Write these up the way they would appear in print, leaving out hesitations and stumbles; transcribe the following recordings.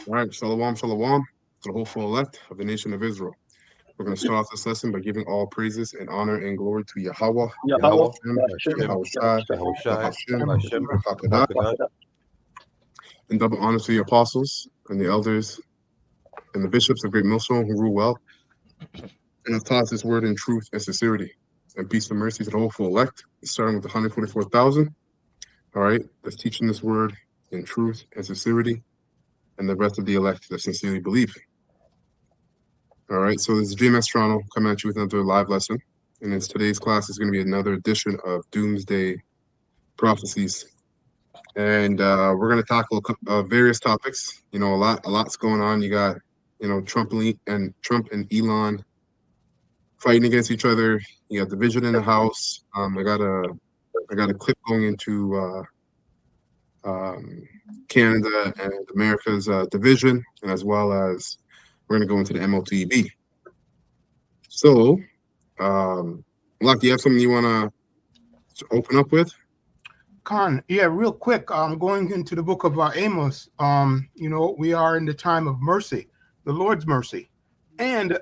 All right, shalom, shalom to the whole full elect of the nation of Israel. We're going to start off this lesson by giving all praises and honor and glory to Yahweh, Yahweh, Yahweh Shai, Hashem, Yahweh and double honor to the apostles and the elders and the bishops of Great Millstone who rule well and have taught this word in truth and sincerity. And peace and mercy to the whole full elect, starting with the 144,000. All right, that's teaching this word in truth and sincerity, and the rest of the elect that sincerely believe. All right, so this is Dream Astrono coming at you with another live lesson. And today's class is going to be another edition of Doomsday Prophecies. And we're going to tackle various topics. You know, a lot's going on. You got, Trump and Elon fighting against each other. You got division in the House. I got a clip going into Canada and America's division, and as well as we're going to go into the MOTB. So, Locke, you have something you want to open up with? Khan, yeah, real quick. Going into the book of Amos. We are in the time of mercy, the Lord's mercy, and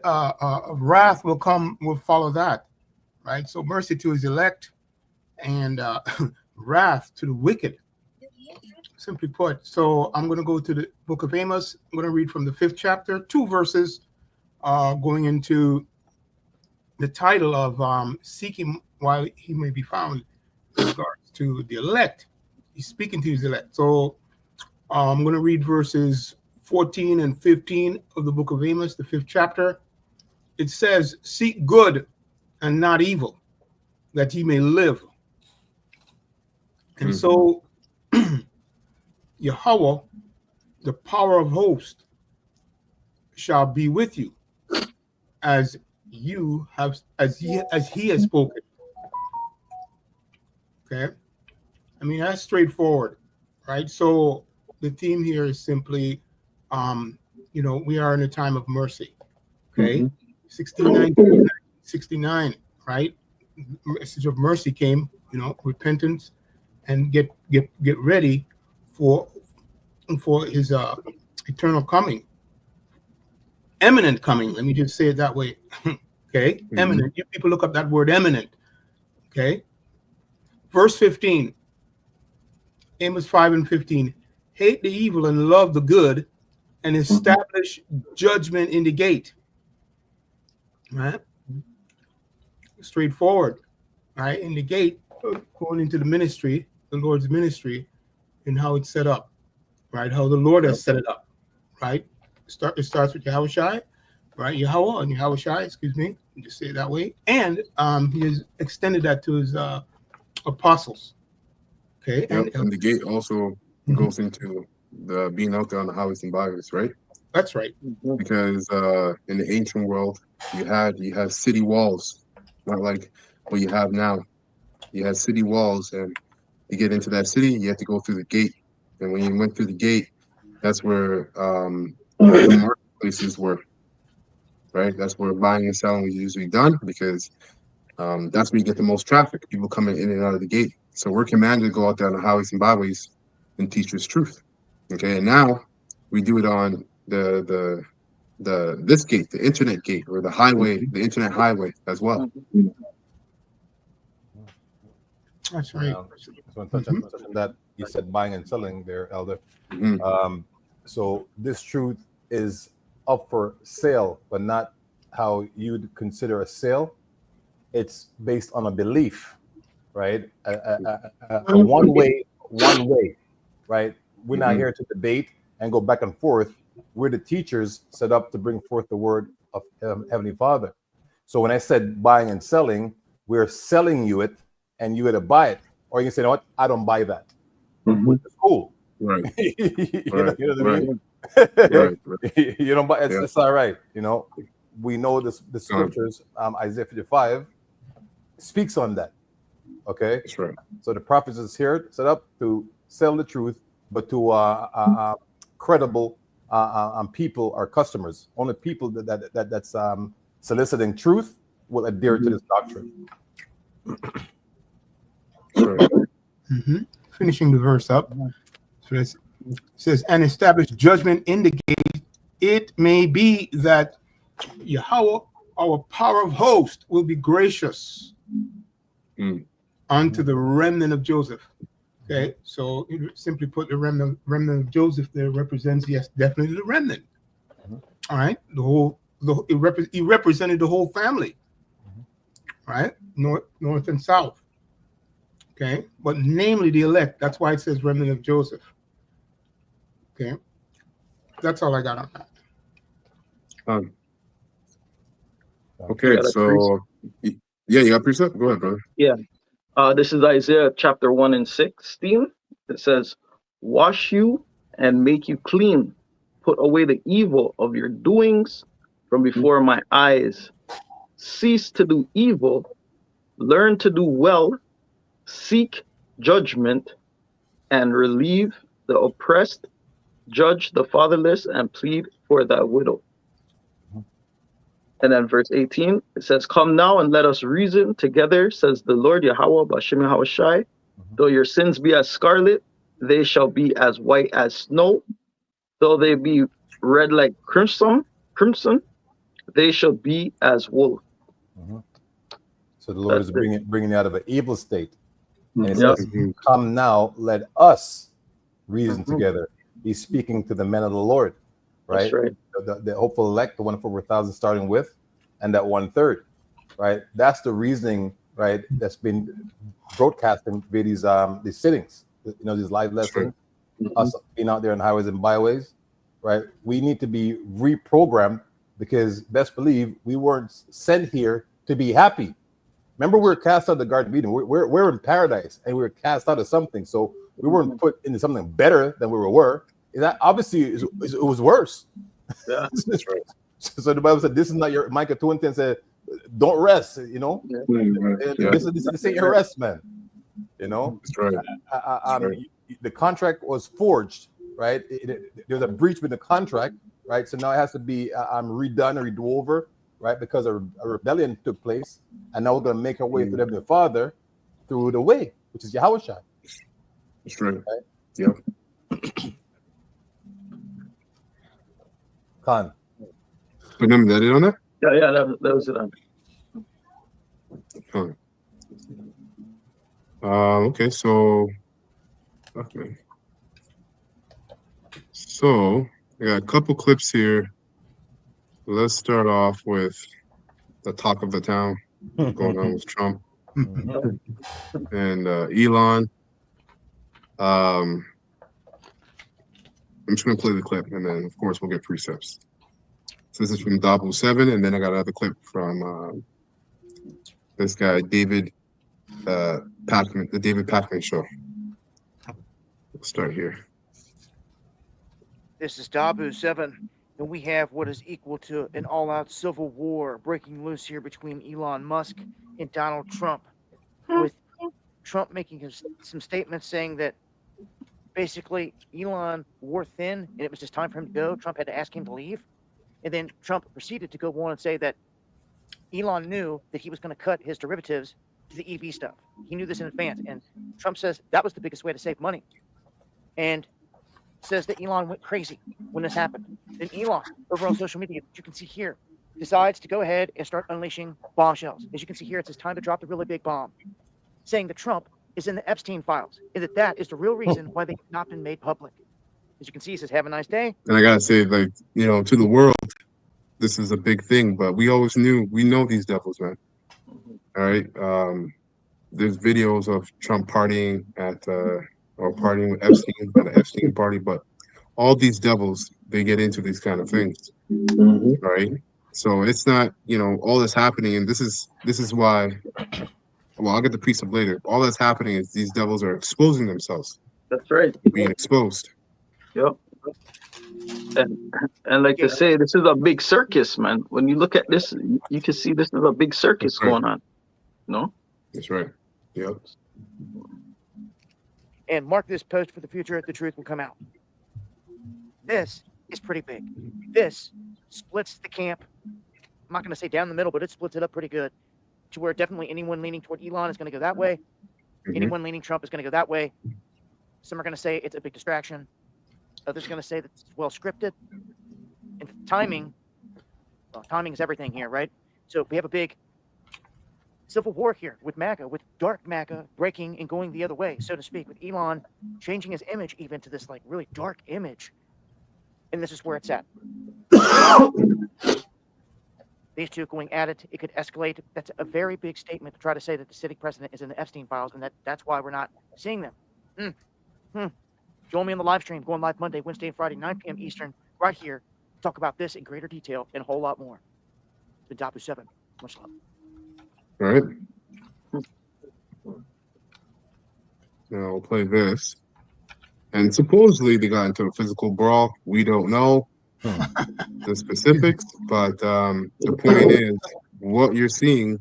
wrath will follow that, right? So mercy to His elect, and wrath to the wicked. Simply put. So I'm going to go to the book of Amos. I'm going to read from the 5th chapter, 2 verses, going into the title of seeking while He may be found in regards to the elect. He's speaking to His elect. So I'm going to read verses 14 and 15 of the book of Amos, the 5th chapter. It says, "Seek good and not evil, that ye may live." And so Yahweh, the power of hosts, shall be with you, as he has spoken. Okay, I mean, that's straightforward, right? So the theme here is simply, we are in a time of mercy. Okay, 69, right? Message of mercy came, repentance, and get ready for His eternal coming, imminent coming. Let me just say it that way. Okay, imminent. You people look up that word imminent. Okay, verse 15, Amos 5 and 15. Hate the evil and love the good, and establish judgment in the gate. Right, straightforward. Right, in the gate, going into the ministry, the Lord's ministry, and how it's set up, right? How the Lord has set it up, right? It starts with Yahweh Shai, right? Yahweh and Yahweh Shai, excuse me, just say it that way. And He has extended that to His apostles. Okay. Yep. And the gate also goes into the being out there on the highways and byways, right? That's right. Because in the ancient world, you had city walls, not like what you have now. You had city walls, and to get into that city, you have to go through the gate. And when you went through the gate, that's where the marketplaces were, right? That's where buying and selling was usually done, because that's where you get the most traffic, people coming in and out of the gate. So we're commanded to go out there on the highways and byways and teach this truth. Okay, and now we do it on this gate, the internet gate, or the highway, the internet highway as well. That's right. So touch on that, you said buying and selling there, Elder. So this truth is up for sale, but not how you'd consider a sale. It's based on a belief, right? A one way, right? We're not here to debate and go back and forth. We're the teachers set up to bring forth the word of Heavenly Father. So when I said buying and selling, we're selling you it, and you got to buy it. Or you can say, you know what, I don't buy that. Which is cool. Right. You know what I mean? Right. You don't buy it. It's all right. We know this, the scriptures, Isaiah 55 speaks on that. Okay. That's right. So the prophets is here set up to sell the truth, but to credible people or customers. Only people that's soliciting truth will adhere to this doctrine. Right. Finishing the verse up. So It says, and establish judgment in the gate. It may be that Yahweh, our power of host, will be gracious unto the remnant of Joseph. Okay, so simply put, the remnant of Joseph there represents, yes, definitely the remnant. All right, he represented the whole family, right? North and south. Okay, but namely the elect. That's why it says remnant of Joseph. Okay, that's all I got on that. Okay, so yeah, you got precept? Go ahead, brother. Yeah. This is Isaiah chapter 1 and 16. It says, wash you and make you clean. Put away the evil of your doings from before my eyes. Cease to do evil. Learn to do well. Seek judgment and relieve the oppressed. Judge the fatherless and plead for the widow. And then verse 18, it says, come now and let us reason together, says the Lord Yahweh B'Shem Yahawashi. Though your sins be as scarlet, they shall be as white as snow. Though they be red like crimson, they shall be as wool. So the Lord is bringing out of an evil state. And it says, come now, let us reason together. He's speaking to the men of the Lord, right? That's right. The hopeful elect, the 1 for 1,000 starting with, and that 1/3, right? That's the reasoning, right? That's been broadcasting via these sittings, these live lessons, us being out there on highways and byways, right? We need to be reprogrammed because best believe we weren't sent here to be happy. Remember, we were cast out of the Garden of Eden. We're in paradise, and we were cast out of something. So we weren't put into something better than we were. That obviously it was worse. Yeah, that's right. So the Bible said, "This is not your." Micah 2:10 said, "Don't rest." This ain't your rest, man. That's right. Right. The contract was forged, right? There's a breach with the contract, right? So now it has to be redone or redo over, right? Because a rebellion took place, and now we're going to make our way to the Father through the way, which is Yahawashi. That's right. Yeah. Khan. Remember that it on that? Yeah, that was it. Okay, so I got a couple clips here. Let's start off with the talk of the town going on with Trump and Elon. I'm just gonna play the clip, and then of course we'll get precepts. So this is from Dabu 7, and then I got another clip from this guy David Pakman, the David Pakman Show. We'll start here. This is Dabu 7, and we have what is equal to an all-out civil war breaking loose here between Elon Musk and Donald Trump, with Trump making some statements saying that basically Elon wore thin and it was just time for him to go. Trump had to ask him to leave. And then Trump proceeded to go on and say that Elon knew that he was going to cut his derivatives to the EV stuff. He knew this in advance. And Trump says that was the biggest way to save money. And says that Elon went crazy when this happened. Then Elon, over on social media, you can see here, decides to go ahead and start unleashing bombshells. As you can see here, it says time to drop the really big bomb, saying that Trump is in the Epstein files, and that is the real reason why they've not been made public. As you can see, he says, have a nice day. And I gotta say, like, to the world, this is a big thing, but we know these devils, man. All right. There's videos of Trump partying or partying with Epstein at an Epstein party, but all these devils, they get into these kind of things. Right. So it's not, all that's happening, and this is why, well, I'll get the precept later. All that's happening is these devils are exposing themselves. That's right. Being exposed. Yep. And like to say, this is a big circus, man. When you look at this, you can see this is a big circus going on. No? That's right. Yep. And mark this post for the future. The truth will come out. This is pretty big. This splits the camp. I'm not going to say down the middle, but it splits it up pretty good to where definitely anyone leaning toward Elon is going to go that way. Anyone leaning Trump is going to go that way. Some are going to say it's a big distraction. Others are going to say that it's well scripted. And timing, well, timing is everything here, right? So we have a big civil war here with MAGA, with dark MAGA breaking and going the other way, so to speak, with Elon changing his image even to this like really dark image. And this is where it's at. These two going at it, it could escalate. That's a very big statement to try to say that the sitting president is in the Epstein files, and that's why we're not seeing them. Join me on the live stream, going live Monday, Wednesday, and Friday, 9 p.m. Eastern, right here. Talk about this in greater detail and a whole lot more. The Dapu 7. Much love. All right. Now we'll play this. And supposedly they got into a physical brawl. We don't know the specifics, but the point is, what you're seeing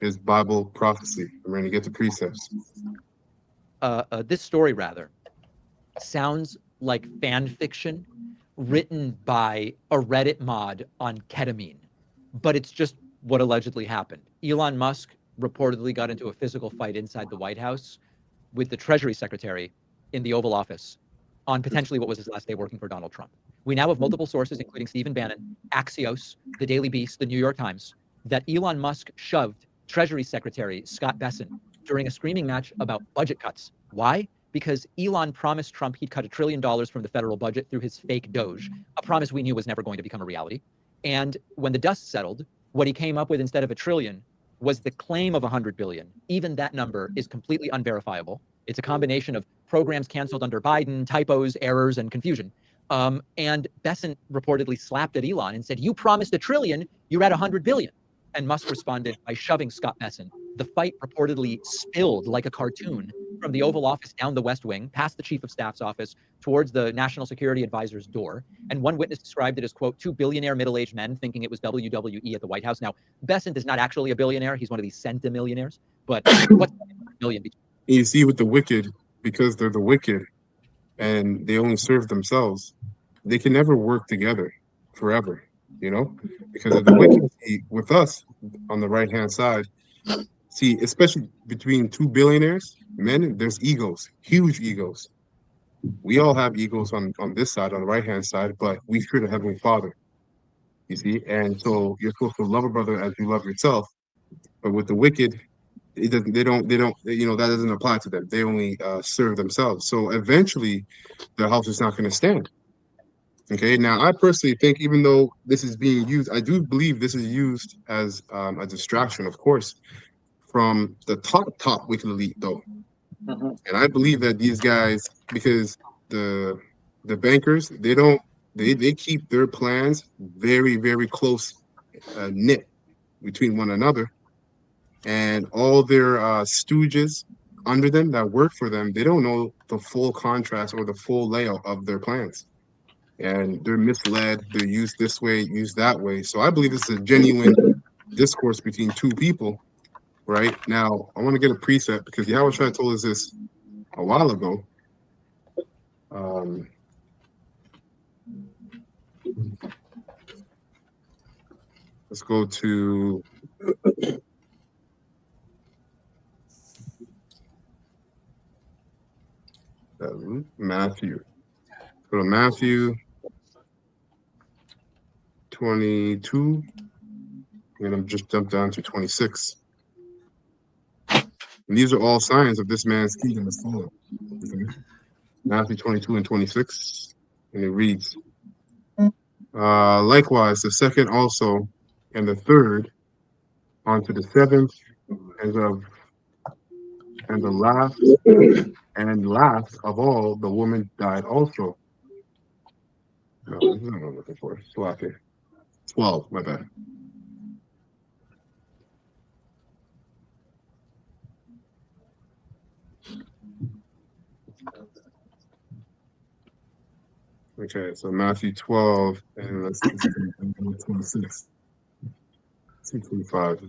is Bible prophecy. We're going to get to precepts. This story, rather, sounds like fan fiction written by a Reddit mod on ketamine, but it's just what allegedly happened. Elon Musk reportedly got into a physical fight inside the White House with the Treasury Secretary in the Oval Office on potentially what was his last day working for Donald Trump. We now have multiple sources, including Stephen Bannon, Axios, the Daily Beast, the New York Times, that Elon Musk shoved Treasury Secretary Scott Bessent during a screaming match about budget cuts. Why? Because Elon promised Trump he'd cut $1 trillion from the federal budget through his fake Doge, a promise we knew was never going to become a reality. And when the dust settled, what he came up with instead of $1 trillion was the claim of 100 billion. Even that number is completely unverifiable. It's a combination of programs canceled under Biden, typos, errors, and confusion. And Bessent reportedly slapped at Elon and said, "You promised $1 trillion, you're at 100 billion." And Musk responded by shoving Scott Bessent. The fight reportedly spilled like a cartoon from the Oval Office down the West Wing, past the Chief of Staff's office, towards the National Security Advisor's door. And one witness described it as, quote, two billionaire middle-aged men thinking it was WWE at the White House. Now, Bessent is not actually a billionaire. He's one of these centimillionaires. But what's $1 million? You see, with the wicked, because they're the wicked and they only serve themselves, they can never work together forever, because of the wicked. See, with us on the right-hand side, see, especially between two billionaires, men, there's egos, huge egos. We all have egos on this side, on the right-hand side, but we fear the Heavenly Father, you see? And so you're supposed to love a brother as you love yourself, but with the wicked, that doesn't apply to them. They only serve themselves. So eventually, the house is not going to stand. Okay. Now, I personally think, even though this is being used, I do believe this is used as a distraction, of course, from the top wicked elite, though. And I believe that these guys, because the bankers, they keep their plans very, very close knit between one another. And all their stooges under them that work for them, they don't know the full contrast or the full layout of their plans. And they're misled, they're used this way, used that way. So I believe this is a genuine discourse between two people, right? Now, I want to get a precept because Yahweh Shai told us this a while ago. Let's go to Matthew. Go to Matthew 22. And I'm just jump down to 26. And these are all signs of this man's kingdom is fallen. Okay? Matthew 22 and 26. And it reads, likewise, the second also, and the third, onto the seventh, and the last of all, the woman died also. No, this is not what I'm looking for. Slack 12, my bad. Okay, so Matthew 12, and let's see, 26. 25.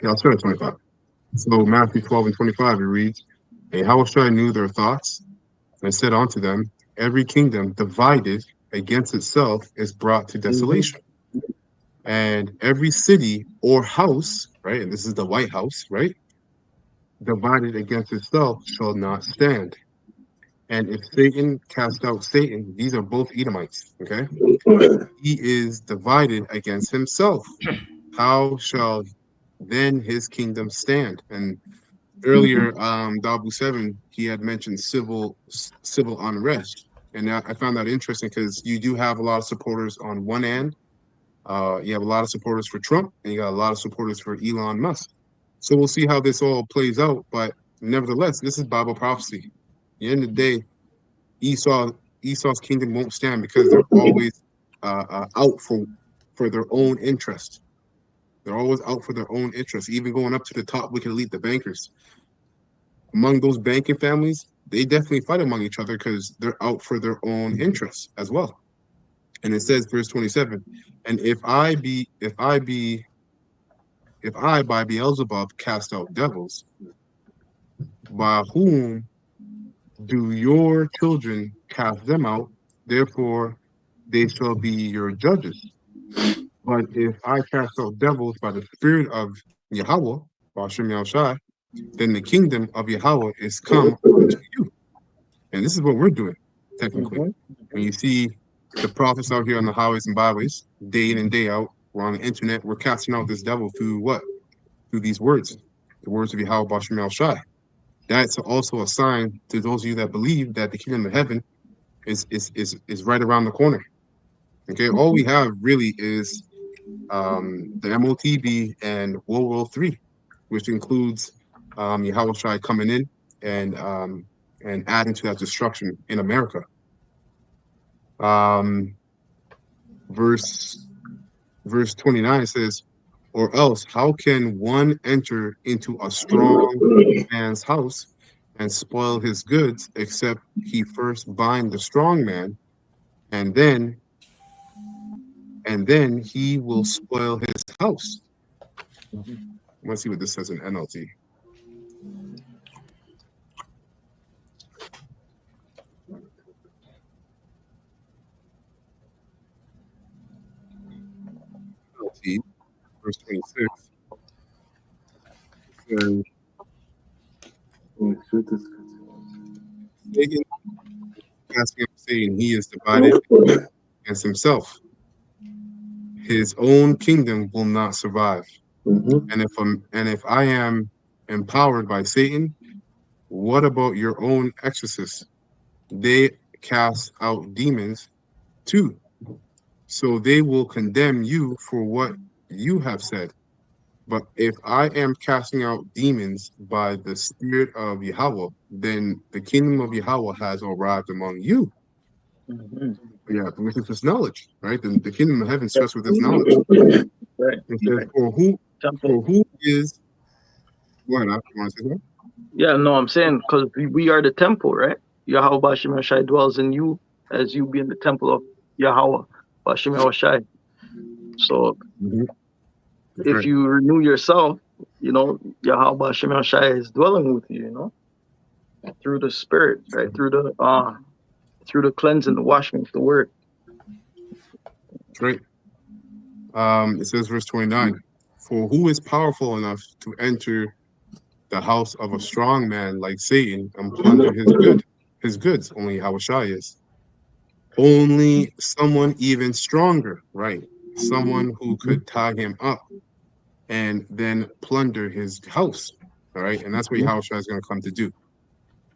Yeah, I'll start at 25. So Matthew 12 and 25, it reads, and Yahushua knew their thoughts, and said unto them, every kingdom divided against itself is brought to desolation. And every city or house, right, and this is the White House, right, divided against itself shall not stand. And if Satan cast out Satan, these are both Edomites, okay? He is divided against himself. How shall then his kingdom stand? And earlier, Dabu 7, he had mentioned civil unrest. And I found that interesting because you do have a lot of supporters on one end. You have a lot of supporters for Trump, and you got a lot of supporters for Elon Musk. So we'll see how this all plays out. But nevertheless, this is Bible prophecy. At the end of the day, Esau's kingdom won't stand because they're always out for their own interest. They're always out for their own interest, even going up to the top wicked elite, the bankers. Among those banking families, they definitely fight among each other because they're out for their own interests as well. And it says, verse 27, and if I by Beelzebub cast out devils, by whom do your children cast them out? Therefore, they shall be your judges. But if I cast out devils by the spirit of Yahweh, Bashem Yahushai, then the kingdom of Yahweh is come unto you. And this is what we're doing, technically. When you see the prophets out here on the highways and byways, day in and day out, we're on the internet, we're casting out this devil through what? Through these words, the words of Yahweh Bashem Yahushai. That's also a sign to those of you that believe that the kingdom of heaven is right around the corner. Okay, all we have really is the MOTB and World War III, which includes Yahweh Shai coming in and adding to that destruction in America. Verse 29 says, or else how can one enter into a strong man's house and spoil his goods except he first bind the strong man, and then he will spoil his house. Let's see what this says in NLT. NLT, verse 26. Says, Satan, casting out Satan, he is divided against himself. His own kingdom will not survive. And if I am empowered by Satan, what about your own exorcists? They cast out demons too. So they will condemn you for what you have said. But if I am casting out demons by the spirit of Yahweh, then the kingdom of Yahweh has arrived among you. Yeah, which is this knowledge, right? The kingdom of heaven starts with this knowledge. Right. It says, for who is what? I want to say that? Yeah, no, I'm saying because we are the temple, right? Yahweh Bashem Yahushai dwells in you as you be in the temple of Yahweh Bashem Yahushai. So if you renew yourself, Yahweh Bashem Yahushai is dwelling with you, through the spirit, right? Through the cleansing, the washing of the word. Right. It says verse 29, for who is powerful enough to enter the house of a strong man like Satan and plunder his goods? Only Yahushua is. Only someone even stronger, right? Someone who could tie him up and then plunder his house. All right. And that's what Yahushua is going to come to do.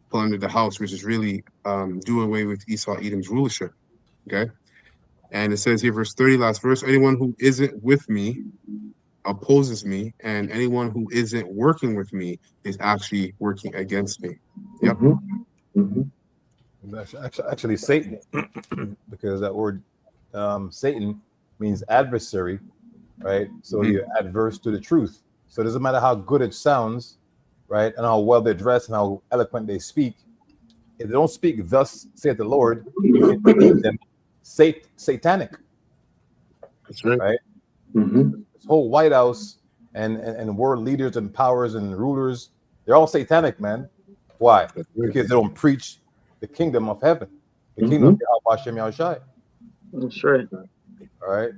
Plunder the house, which is really do away with Esau Edom's rulership. Okay. And it says here, verse 30, last verse, anyone who isn't with me opposes me, and anyone who isn't working with me is actually working against me. Yep. Actually Satan, because that word Satan means adversary, right? So you're adverse to the truth. So it doesn't matter how good it sounds, right, and how well they're dressed and how eloquent they speak. If they don't speak, thus saith the Lord, you can deem them satanic. That's right. Right? This whole White House and world leaders and powers and rulers, they're all satanic, man. Why? Because they don't preach the kingdom of heaven, the kingdom of Hashem Yahushai. That's right. All right.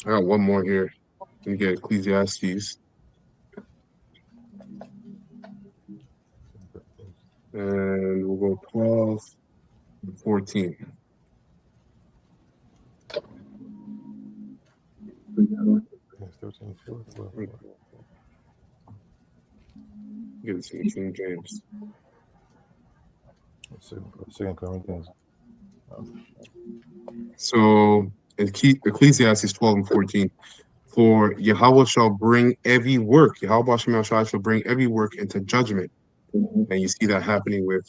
I got one more here. Let me get Ecclesiastes. And we'll go 12 and 14. Get it to King James. Second Corinthians. So Ecclesiastes 12 and 14. For Yahweh shall bring every work, Yahweh shall bring every work into judgment. And you see that happening with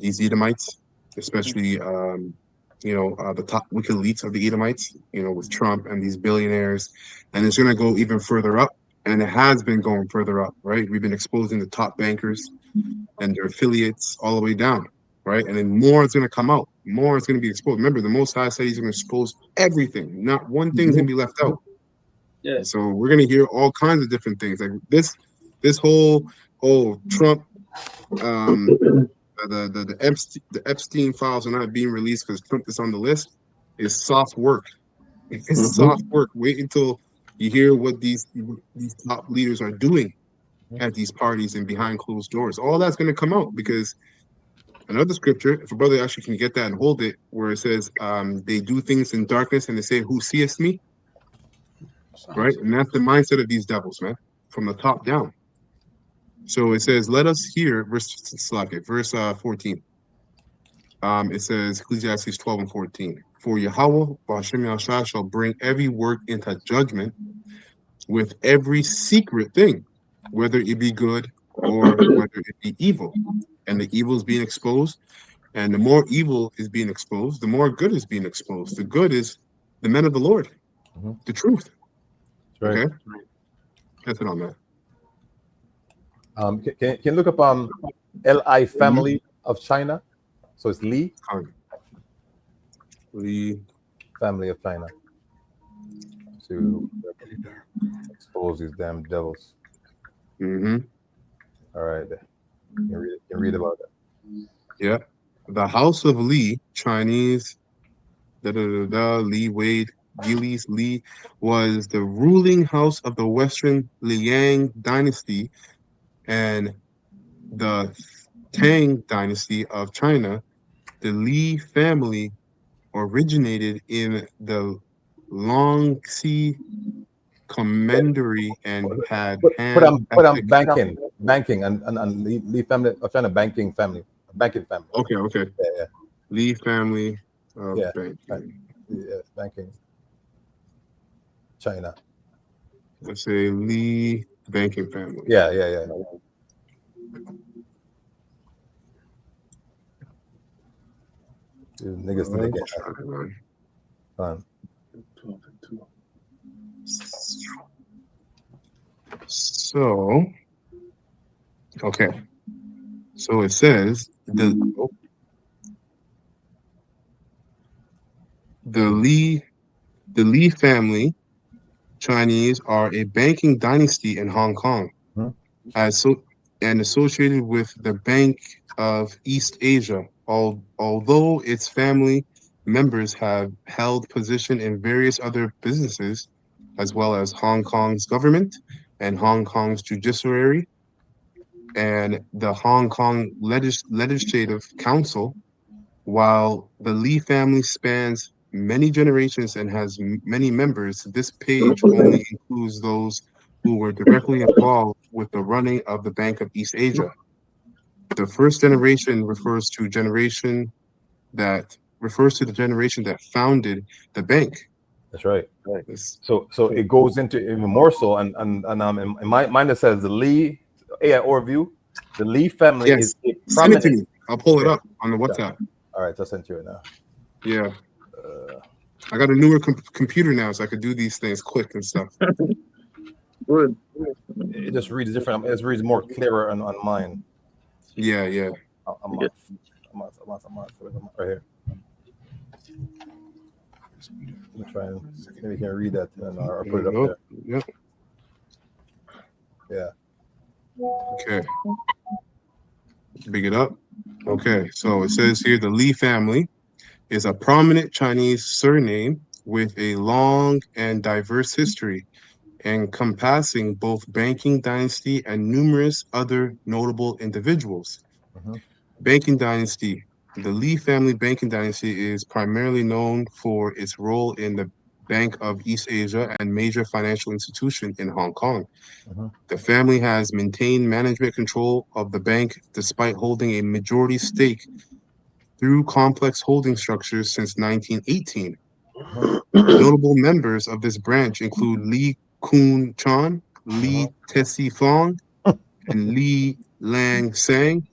these Edomites, especially the top wicked elites of the Edomites, with Trump and these billionaires. And it's going to go even further up. And it has been going further up, right? We've been exposing the top bankers and their affiliates all the way down, right? And then more is going to come out. More is going to be exposed. Remember, the Most High said he's going to expose everything. Not one thing's going to be left out. Yeah. So we're going to hear all kinds of different things. Like this whole Trump, the Epstein files are not being released because Trump is on the list is soft work. It's soft work. Wait until you hear what these top leaders are doing at these parties and behind closed doors. All that's going to come out because another scripture, if a brother actually can get that and hold it, where it says they do things in darkness and they say, "Who seest me?" Right? And that's the mindset of these devils, man, from the top down. So it says, let us hear, verse 14. It says, Ecclesiastes 12 and 14. For Yahweh, Hashem Yahshua, shall bring every work into judgment with every secret thing, whether it be good or whether it be evil. And the evil is being exposed. And the more evil is being exposed, the more good is being exposed. The good is the men of the Lord, the truth. Right. Okay? That's it on that. Can you look up Li family of China? So it's Li family of China to expose these damn devils. All right, you can read about that. Yeah, the House of Li, Chinese, Li Wade, Gillies Li, was the ruling house of the Western Liang dynasty and the Tang dynasty of China. The Li family originated in the Longxi commandery and had put on banking and Li family of China banking family. Okay. Yeah. Li family of banking. Yeah, banking. China. Let's say Li banking family. Yeah. Niggas think they can. So, okay. So it says the Li family, Chinese, are a banking dynasty in Hong Kong, and associated with the Bank of East Asia. Although its family members have held position in various other businesses, as well as Hong Kong's government and Hong Kong's judiciary and the Hong Kong Legislative Council, while the Li family spans many generations and has many members, this page only includes those who were directly involved with the running of the Bank of East Asia. The first generation refers to the generation that founded the bank. That's right. So it goes into even more so, and in my mind it says the Li overview. The Li family is a prominent. Send it to me. I'll pull it up on the WhatsApp. All right, I'll send you it now. Yeah. I got a newer computer now, so I could do these things quick and stuff. Good. It just reads different. It reads more clearer on mine. Yeah. I'm right here. Let me try and maybe you can read that and I'll put it up there. Yeah. Yeah. Okay. Big it up. Okay, so it says here the Li family is a prominent Chinese surname with a long and diverse history, encompassing both banking dynasty and numerous other notable individuals. Banking dynasty. The Li family banking dynasty is primarily known for its role in the Bank of East Asia and major financial institution in Hong Kong. The family has maintained management control of the bank despite holding a majority stake through complex holding structures since 1918. Notable members of this branch include Li Kun Chan, Li Tessie Fong, and Li Lang Sang.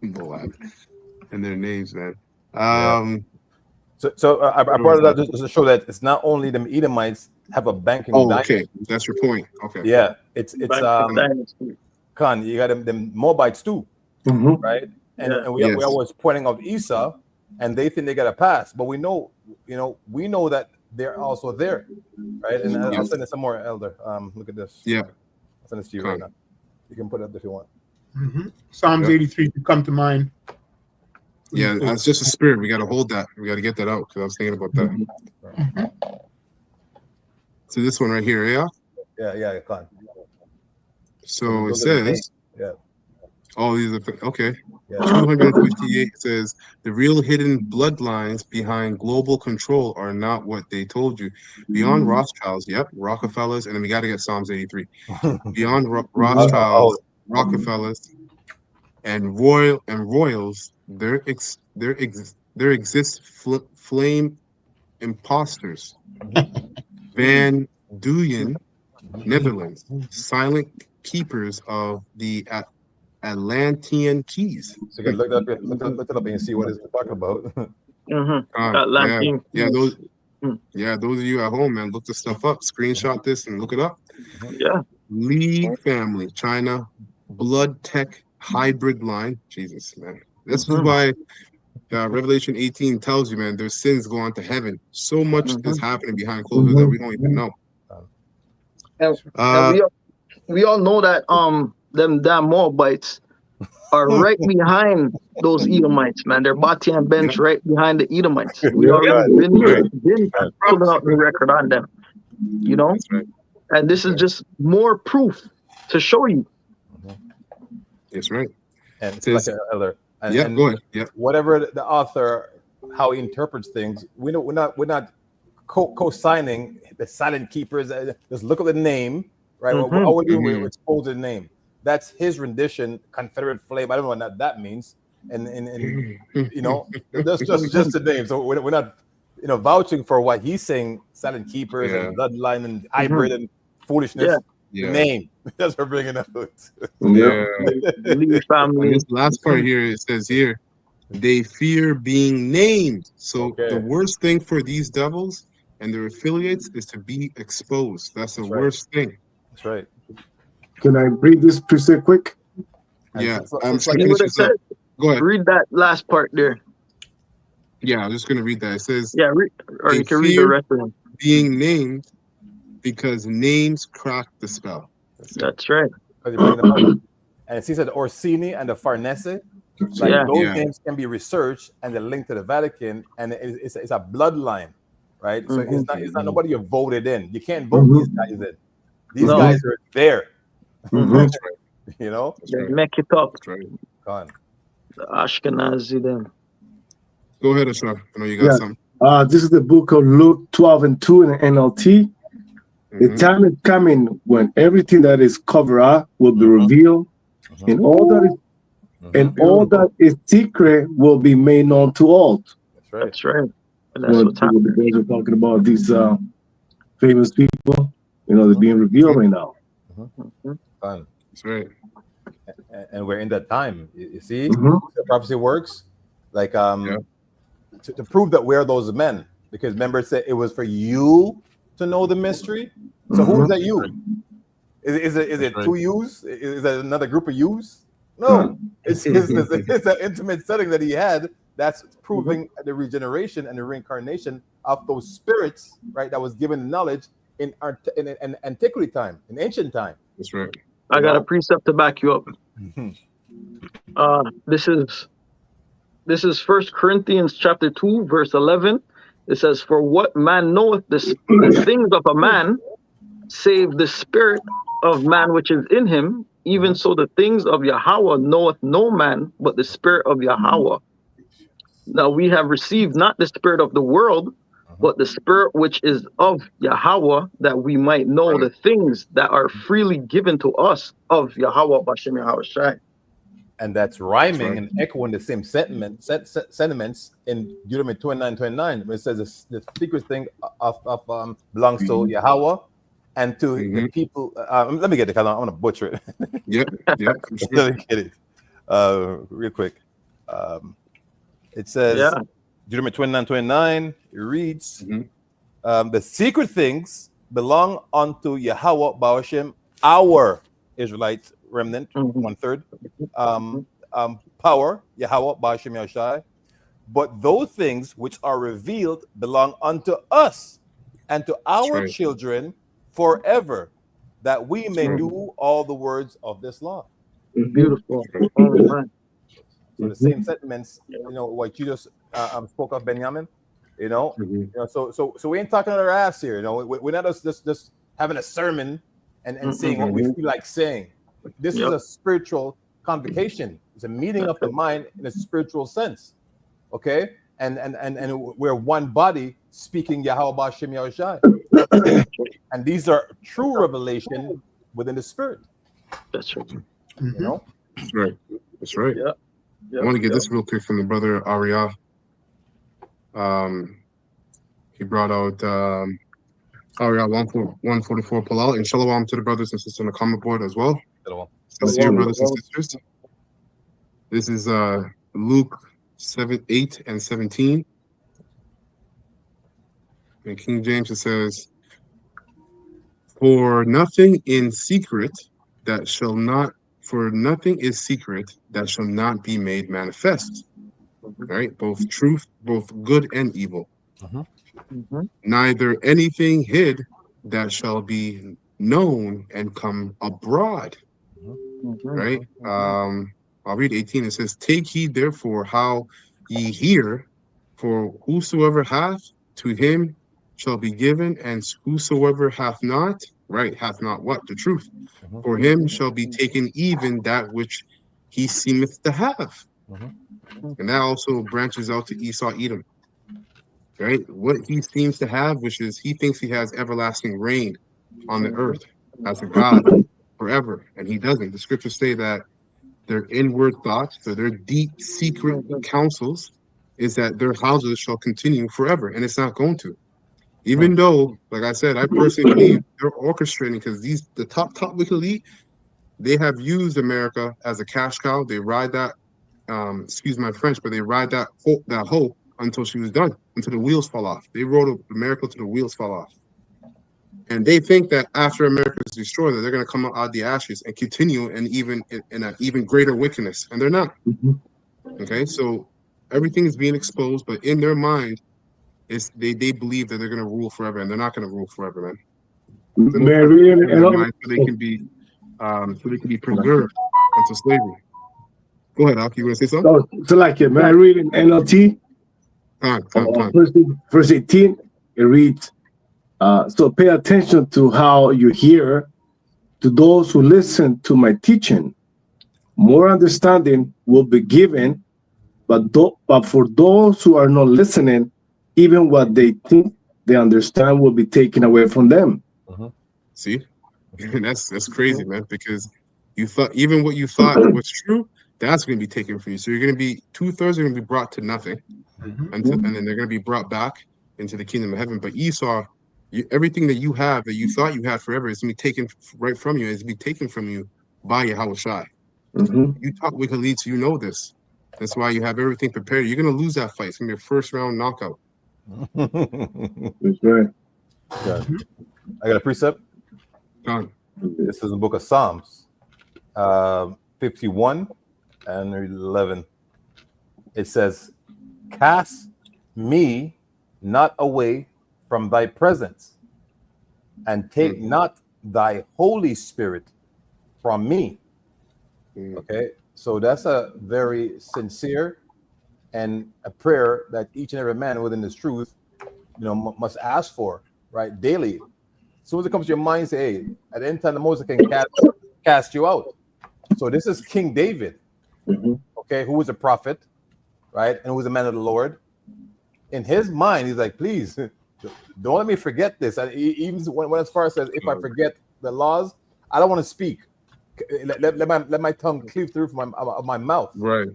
And their names, man. So I brought it up just to show that it's not only the Edomites have a banking dynasty. Okay, that's your point. Okay. Yeah, it's dynasty. Khan, you got them Moabites too, right? And we are always pointing out Esau, and they think they got a pass, but we know that they're also there, right? And I'll send it some more, Elder. Look at this. Yeah, I'll send this to you right now. You can put it up if you want. Psalms 83 to come to mind. Yeah, that's just a spirit. We got to hold that. We got to get that out because I was thinking about that. So this one right here, yeah? Yeah, Khan. So it says, oh, these are, okay. Yeah. 258 says, the real hidden bloodlines behind global control are not what they told you. Beyond Rothschilds, Rockefellers, and then we got to get Psalms 83. Beyond Rothschilds, Rockefellers, and royals, there exists flame imposters. Van Duyen, Netherlands, silent keepers of the Atlantean keys. So you can look it up and see what it's talking about. Atlantean those of you at home, man, look this stuff up. Screenshot this and look it up. Yeah. Li family, China, blood tech hybrid line. Jesus, man. This is why Revelation 18 tells you, man, their sins go on to heaven. So much is happening behind closed doors that we don't even know. And we all know that them damn Moabites are right behind those Edomites, man. They're Bati and Bench right behind the Edomites. We already been putting out the record on them, you know? And this is just more proof to show you. That's right. And it's like Elder. And go ahead. Yeah. Whatever the author, how he interprets things, we're not co-signing the silent keepers. Just look at the name, right? All we're doing, we expose the name. That's his rendition, Confederate Flame. I don't know what that means, and that's just the name. So we're not, vouching for what he's saying. Silent keepers and bloodline and hybrid and foolishness. The name that's what we're bringing up. And this last part here, it says here, they fear being named. So the worst thing for these devils and their affiliates is to be exposed. That's the worst thing. That's right. Can I read this pretty quick? Yeah. Go ahead. Read that last part there. Yeah, I'm just going to read that. It says, or you can read the rest of them. Being named because names crack the spell. That's right. And it says that Orsini and the Farnese, those names can be researched and they're linked to the Vatican, and it's a bloodline, right? So it's not nobody you voted in. You can't vote these guys in. These guys are there. That's right. They make it up. That's right. Go on. The Ashkenazi then. Go ahead, Ashraf. I know you got something. This is the book of Luke 12:2 in the NLT. The time is coming when everything that is covered up will be revealed, and all that is secret will be made known to all. That's right. And that's what's happening. The guys are talking about these famous people. They're being revealed right now. That's right. And we're in that time. You see, the prophecy works. Like to prove that we're those men, because remember, it said it was for you to know the mystery. So who is that you? Is it two yous? Is that another group of yous? No, it's an intimate setting that he had. That's proving the regeneration and the reincarnation of those spirits, right? That was given knowledge in antiquity time, in ancient time. That's right. I got a precept to back you up. This is 1 Corinthians chapter 2, verse 11. It says, "For what man knoweth the things of a man, save the spirit of man which is in him? Even so, the things of Yahweh knoweth no man, but the Spirit of Yahweh. Now we have received not the spirit of the world, but the Spirit which is of Yahweh, that we might know the things that are freely given to us of Yahweh Bashem Yahweh Shai. And that's rhyming and echoing the same sentiments in Deuteronomy 29:29, where it says the secret thing belongs to Yahweh and to the people. Let me get it, because I want to butcher it. Yep. Let me get it real quick. It says, Deuteronomy 29:29, it reads, the secret things belong unto Yahweh Ba'ashem, our Israelite remnant, 1/3. Power, Yahweh Ba'ashem Yahshai. But those things which are revealed belong unto us and to our children forever, that we may do all the words of this law. Beautiful. So the same sentiments, what you just spoke of, Benjamin. So we ain't talking our ass here. We're not just having a sermon and saying what we feel like saying. This is a spiritual convocation. It's a meeting of the mind in a spiritual sense. Okay, and we're one body speaking Yahweh Ba'ashem Yahushai. And these are true revelation within the spirit. That's right. That's right. Yeah. I want to get this real quick from the brother Arya. He brought out Arya 144 Palal, and shalom to the brothers and sisters on the comment board as well. Sincere brothers and sisters. This is Luke 7:8 and 17. In King James it says, For nothing is secret that shall not be made manifest. Right? Both truth, both good and evil. Neither anything hid that shall be known and come abroad. Right? I'll read 18. It says, Take heed therefore how ye hear, for whosoever hath, to him shall be given, and whosoever hath not what? The truth. For him shall be taken even that which he seemeth to have. And that also branches out to Esau Edom. Right? What he seems to have, which is he thinks he has everlasting reign on the earth as a God forever, and he doesn't. The scriptures say that their inward thoughts, so their deep secret counsels, is that their houses shall continue forever, and it's not going to. Even though, like I said, I personally believe they're orchestrating, because the top wicked elite, they have used America as a cash cow. They ride that, excuse my French, but they ride that hope until she was done, until the wheels fall off. They rode America till the wheels fall off. And they think that after America is destroyed, that they're going to come out of the ashes and continue in an even greater wickedness. And they're not. Okay, so everything is being exposed, but in their mind, they believe that they're going to rule forever, and they're not going to rule forever, man. So they can be preserved until slavery. Go ahead, Ak, you want to say something? So like it, man. I read in NLT. Verse 18, it reads, so pay attention to how you hear, to those who listen to my teaching. More understanding will be given, but for those who are not listening, even what they think they understand will be taken away from them. See, that's crazy, man, because you thought even what you thought was true, that's going to be taken from you. So you're going to be 2/3 are going to be brought to nothing, and then they're going to be brought back into the kingdom of heaven. But Esau, everything that you have that you thought you had forever is going to be taken right from you. It's going to be taken from you by Yahweh Shai. You talk wicked leads, you know this. That's why you have everything prepared. You're going to lose that fight. It's going to be a first round knockout. That's right. Yeah. I got a precept. This is the book of Psalms, 51 and 11. It says, Cast me not away from thy presence, and take not thy Holy Spirit from me. Okay, so that's a very sincere and a prayer that each and every man within this truth, must ask for, right, daily. As soon as it comes to your mind, say, hey, at the end time, the Most can cast you out. So this is King David, okay, who was a prophet, right, and who was a man of the Lord. In his mind, he's like, please, don't let me forget this. And even when as far as says, if I forget the laws, I don't want to speak. Let my tongue cleave through from my mouth. Right.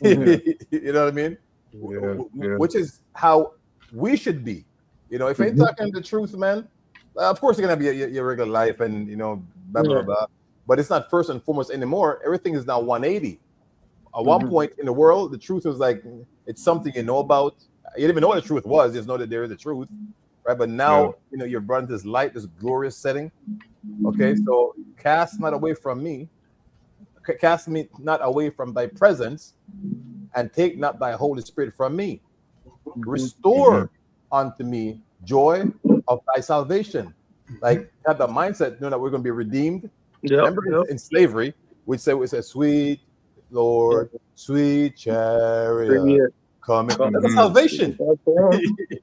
You know what I mean? Yeah. Which is how we should be. You know, if I ain't talking the truth, man, of course you're gonna be your regular life and blah blah blah. But it's not first and foremost anymore. Everything is now 180. At one point in the world, the truth was like it's something you know about. You didn't even know what the truth was. You just know that there is a truth, right? But now you're brought into this light, this glorious setting. Okay, so cast not away from me, cast me not away from thy presence, and take not thy Holy Spirit from me. Restore unto me joy of thy salvation. Like have the mindset, that we're going to be redeemed. Remember in slavery, we say sweet Lord, sweet chariot, coming. That's salvation.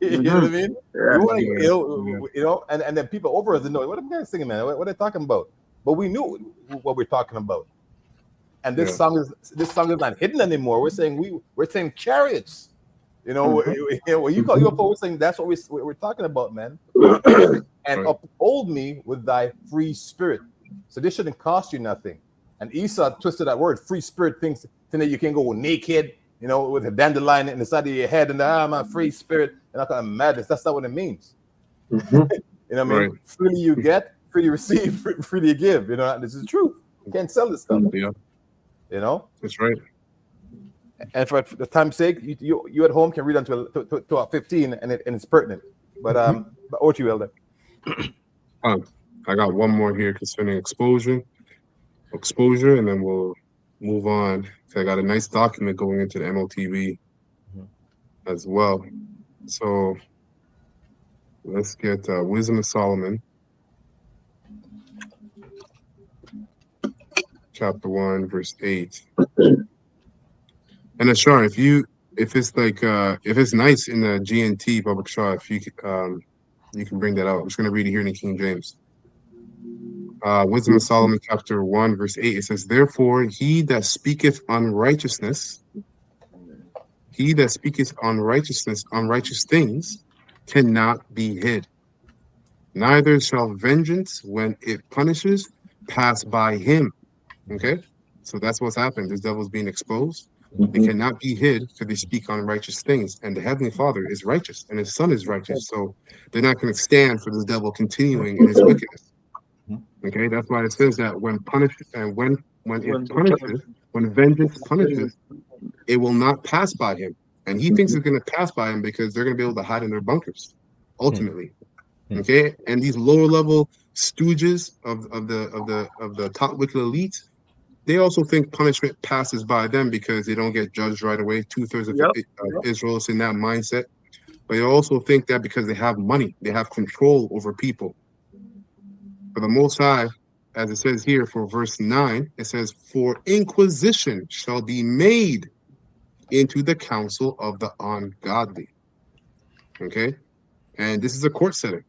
You know what I mean? We want and then people over us didn't know what am I singing, man? What are they talking about? But we knew what we're talking about. And this song is not hidden anymore. We're saying chariots. When you call UFO, we're saying that's what we're talking about, man. And uphold me with thy free spirit. So this shouldn't cost you nothing. And Esau twisted that word, free spirit, thinks that you can go naked, with a dandelion in the side of your head, and I'm a free spirit, and that kind of madness. That's not what it means. You know what I mean? Right. Freely you get, freely receive, freely you give. This is the truth. You can't sell this stuff. Yeah. That's right. And for the time's sake, you at home can read until 15, and it's pertinent. But over to you, Elder. I got one more here concerning exposure, and then we'll move on. So I got a nice document going into the MOTV as well. So let's get Wisdom of Solomon, chapter 1, verse 8. And Ashar, if it's nice in the GNT public Shah, if you can bring that out. I'm just going to read it here in the King James. Wisdom of Solomon, chapter 1, verse 8. It says, therefore, he that speaketh unrighteous things, cannot be hid. Neither shall vengeance, when it punishes, pass by him. Okay? So that's what's happened. This devil's being exposed. They cannot be hid because they speak unrighteous things. And the Heavenly Father is righteous, and his Son is righteous. So they're not going to stand for the devil continuing in his wickedness. Okay, that's why it says that when vengeance punishes, it will not pass by him. And he thinks it's going to pass by him because they're going to be able to hide in their bunkers, ultimately. Okay, and these lower level stooges of the top wicked elite, they also think punishment passes by them because they don't get judged right away. 2/3 of Israel is in that mindset. But they also think that because they have money, they have control over people. For the Most High, as it says here for verse 9, it says, for inquisition shall be made into the counsel of the ungodly. Okay? And this is a court setting.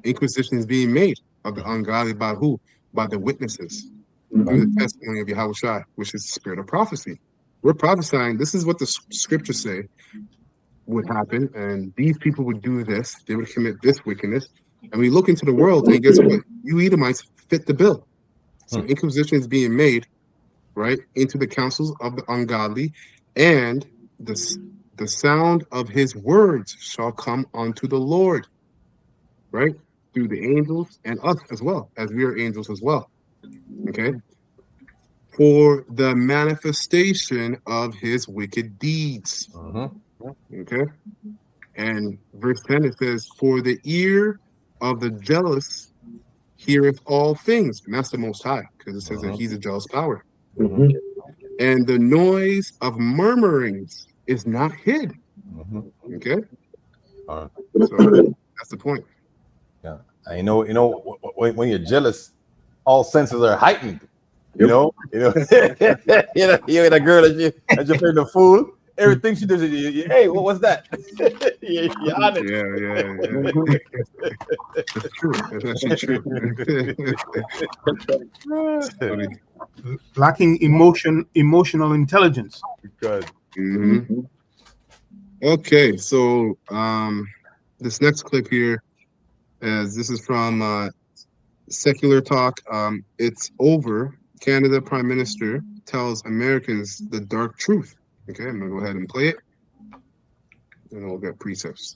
Inquisition is being made of the ungodly by who? By the witnesses. Through the testimony of Yahushua, which is the spirit of prophecy. We're prophesying, this is what the scriptures say would happen, and these people would do this, they would commit this wickedness. And we look into the world, and guess what? You Edomites fit the bill. So inquisition is being made, right, into the counsels of the ungodly, and the sound of his words shall come unto the Lord, right, through the angels and us as well, as we are angels as well. Okay, for the manifestation of his wicked deeds. Okay, and verse 10 it says, for the ear of the jealous heareth all things, and that's the Most High, because it says that he's a jealous power. And the noise of murmurings is not hid. Okay, so that's the point. Yeah, and when you're jealous, all senses are heightened. You know, you and a girl that you're playing the fool, Everything she does, hey, what was that? You're on it. Yeah. That's true. That's actually true. It's funny. Lacking emotional intelligence. Good. Mm-hmm. Okay, so this next clip here, as this is from Secular Talk. It's over. Canada Prime Minister tells Americans the dark truth. Okay, I'm gonna go ahead and play it, and we'll get precepts.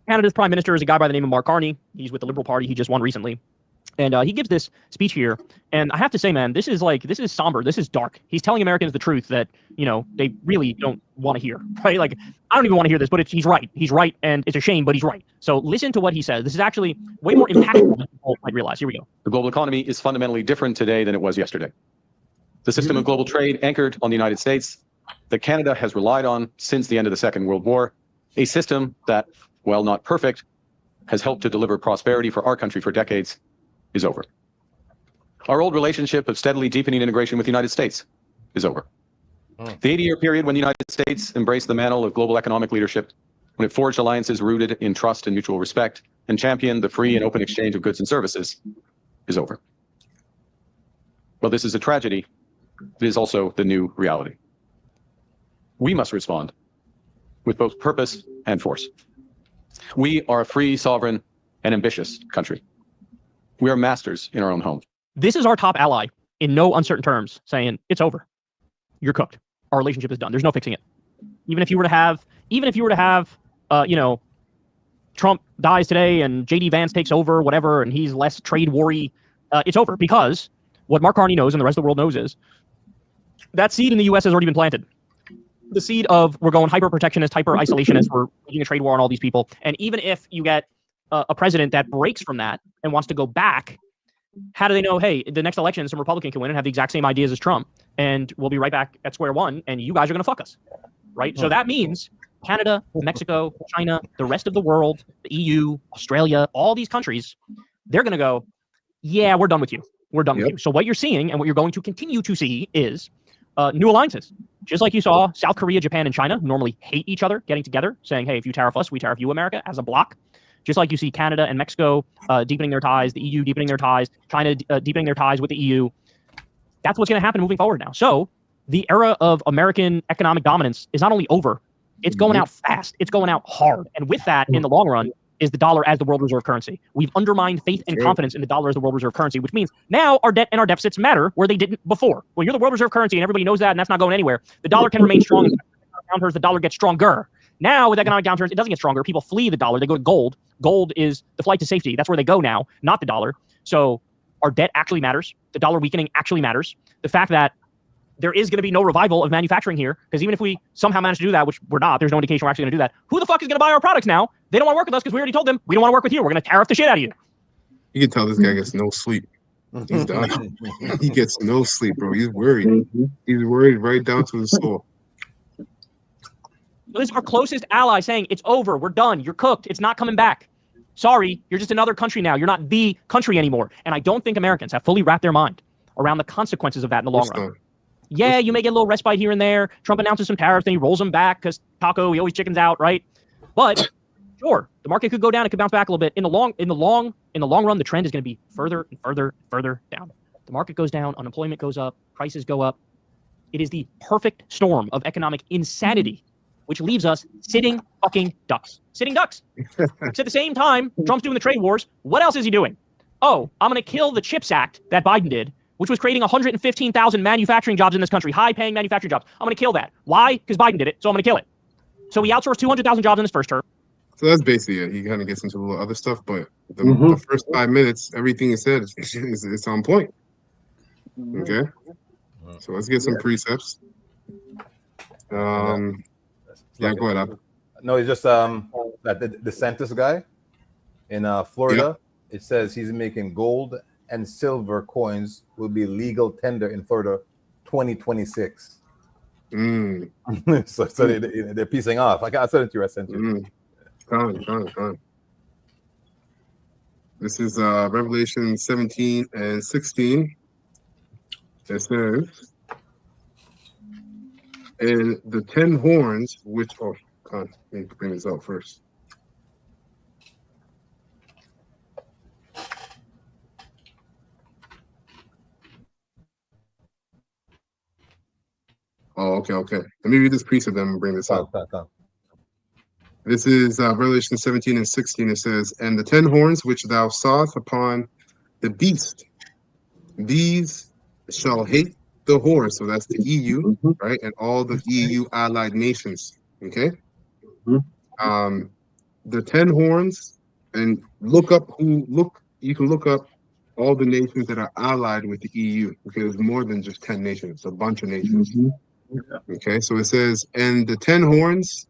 Canada's Prime Minister is a guy by the name of Mark Carney. He's with the Liberal Party. He just won recently. And he gives this speech here, and I have to say, man, this is somber. This is dark. He's telling Americans the truth that, they really don't want to hear, right? Like, I don't even want to hear this, but he's right. He's right, and it's a shame, but he's right. So listen to what he says. This is actually way more impactful than people might realize. Here we go. The global economy is fundamentally different today than it was yesterday. The system of global trade anchored on the United States, that Canada has relied on since the end of the Second World War, a system that, while not perfect, has helped to deliver prosperity for our country for decades, is over. Our old relationship of steadily deepening integration with the United States is over. The 80-year period when the United States embraced the mantle of global economic leadership, when it forged alliances rooted in trust and mutual respect, and championed the free and open exchange of goods and services, is over. Well, this is a tragedy. It is also the new reality. We must respond with both purpose and force. We are a free, sovereign, and ambitious country. We are masters in our own home. This is our top ally in no uncertain terms saying it's over. You're cooked. Our relationship is done. There's no fixing it. Even if you were to have, Trump dies today and JD Vance takes over, whatever, and he's less trade worry, it's over, because what Mark Carney knows and the rest of the world knows is that seed in the U.S. has already been planted. The seed of we're going hyper protectionist, hyper isolationist, we're waging a trade war on all these people. And even if you get a president that breaks from that and wants to go back, how do they know, hey, the next election, some Republican can win and have the exact same ideas as Trump, and we'll be right back at square one, and you guys are going to fuck us, right? So that means Canada, Mexico, China, the rest of the world, the EU, Australia, all these countries, they're going to go, yeah, we're done with you. We're done with you. So what you're seeing and what you're going to continue to see is new alliances. Just like you saw South Korea, Japan, and China normally hate each other, getting together, saying, hey, if you tariff us, we tariff you, America, as a bloc. Just like you see Canada and Mexico deepening their ties, the EU deepening their ties, China deepening their ties with the EU. That's what's going to happen moving forward now. So the era of American economic dominance is not only over, it's going out fast. It's going out hard. And with that, in the long run, is the dollar as the world reserve currency. We've undermined faith and confidence in the dollar as the world reserve currency, which means now our debt and our deficits matter where they didn't before. Well, you're the world reserve currency and everybody knows that, and that's not going anywhere. The dollar can remain strong. Downturns, the dollar gets stronger. Now, with economic downturns, it doesn't get stronger. People flee the dollar. They go to gold. Gold is the flight to safety. That's where they go now, not the dollar. So our debt actually matters. The dollar weakening actually matters. The fact that there is going to be no revival of manufacturing here, because even if we somehow manage to do that, which we're not, there's no indication we're actually going to do that. Who the fuck is going to buy our products now? They don't want to work with us because we already told them we don't want to work with you. We're going to tariff the shit out of you. You can tell this guy gets no sleep. He's done. He gets no sleep, bro. He's worried. He's worried right down to the soul. This is our closest ally saying it's over. We're done. You're cooked. It's not coming back. Sorry, you're just another country now. You're not the country anymore. And I don't think Americans have fully wrapped their mind around the consequences of that in the long run. Yeah, you may get a little respite here and there. Trump announces some tariffs, then he rolls them back because Taco, he always chickens out, right? But sure, the market could go down. It could bounce back a little bit. In the long run, the trend is going to be further and further down. The market goes down, unemployment goes up, prices go up. It is the perfect storm of economic insanity, which leaves us sitting fucking ducks. Sitting ducks. Because at the same time, Trump's doing the trade wars. What else is he doing? Oh, I'm going to kill the CHIPS Act that Biden did, which was creating 115,000 manufacturing jobs in this country, high-paying manufacturing jobs. I'm going to kill that. Why? Because Biden did it, so I'm going to kill it. So he outsourced 200,000 jobs in his first term. So that's basically it. He kind of gets into a little other stuff, but the first 5 minutes, everything he said is on point. Okay? So let's get some precepts. Yeah, go ahead, Ab. No, it's just that the DeSantis guy in Florida. Yeah. It says he's making gold and silver coins will be legal tender in Florida 2026. So they're piecing off. I sent it to you. Con. This is Revelation 17 and 16. It says, and the 10 horns, which, let me bring this out first. Oh, okay. Let me read this piece of them and bring this out. This is Revelation 17 and 16. It says, and the 10 horns which thou sawest upon the beast, these shall hate the whore. So that's the EU, right? And all the EU allied nations. Okay. The 10 horns, and you can look up all the nations that are allied with the EU, because it's more than just 10 nations, it's a bunch of nations. Okay, so it says, and the 10 horns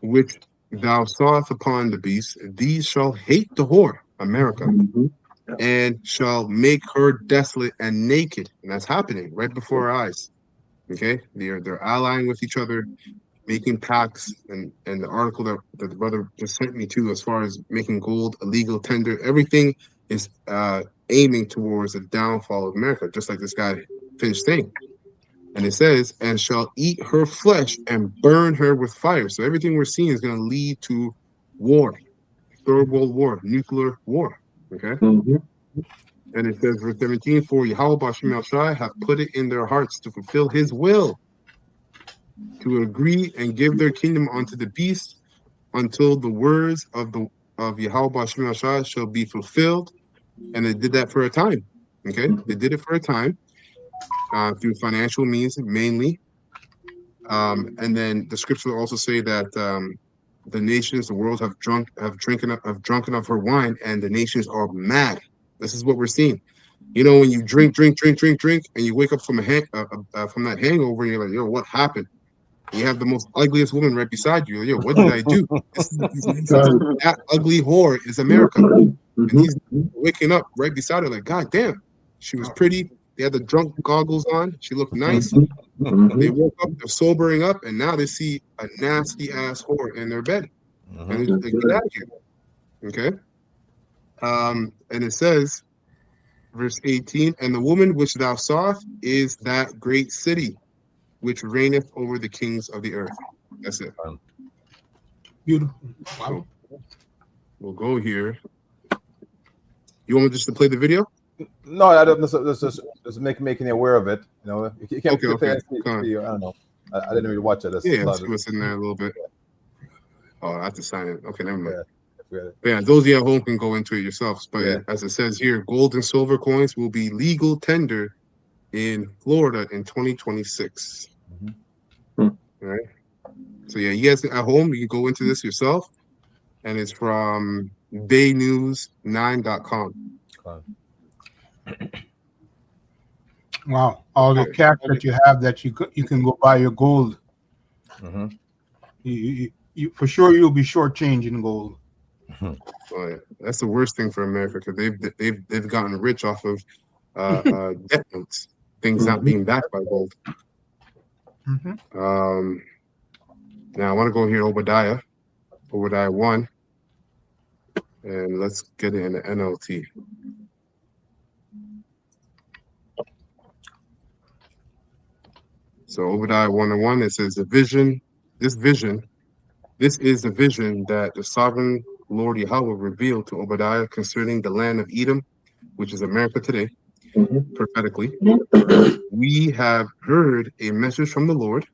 which thou sawest upon the beast, these shall hate the whore, America, and shall make her desolate and naked. And that's happening right before our eyes. Okay, they're allying with each other, making pacts, and the article that the brother just sent me to, as far as making gold a legal tender, everything is aiming towards the downfall of America, just like this guy finished saying. And it says, and shall eat her flesh and burn her with fire. So everything we're seeing is going to lead to war, third world war, nuclear war. Okay. And it says, verse 17, for Yahweh Bashim Shai hath put it in their hearts to fulfill his will, to agree and give their kingdom unto the beast, until the words of Yahweh Bashim Shai shall be fulfilled. And they did that for a time. Okay. They did it for a time. Through financial means mainly, and then the scriptures also say that the nations, the world have drunken of her wine, and the nations are mad. This is what we're seeing. You know, when you drink, and you wake up from from that hangover, and you're like, yo, what happened? And you have the most ugliest woman right beside you. Yo, what did I do? That ugly whore is America, and he's waking up right beside her, like, God damn, she was pretty. They had the drunk goggles on. She looked nice. They woke up, they're sobering up, and now they see a nasty ass whore in their bed. And they get out of here. Okay. And it says, verse 18, and the woman which thou sawest is that great city which reigneth over the kings of the earth. That's it. Beautiful. Wow. So we'll go here. You want me just to play the video? No, I don't. Just making you aware of it. You know, you can't. Okay. I don't know. I didn't really watch it. Let's see what's in there a little bit. Oh, I have to sign it. Okay, never mind. Yeah, those of you at home can go into it yourselves. But as it says here, gold and silver coins will be legal tender in Florida in 2026. All right. So yeah, you guys at home, you can go into this yourself, and it's from baynews9.com. Wow, all the cash that you have that you can go buy your gold. You for sure you'll be shortchanging gold. Oh, yeah. That's the worst thing for America, because they've gotten rich off of debt notes, things not being backed by gold. Now I want to go here, Obadiah 1, and let's get it in the NLT. So Obadiah 1:1, it says, this is the vision that the sovereign Lord Yahweh revealed to Obadiah concerning the land of Edom, which is America today, prophetically. We have heard a message from the Lord,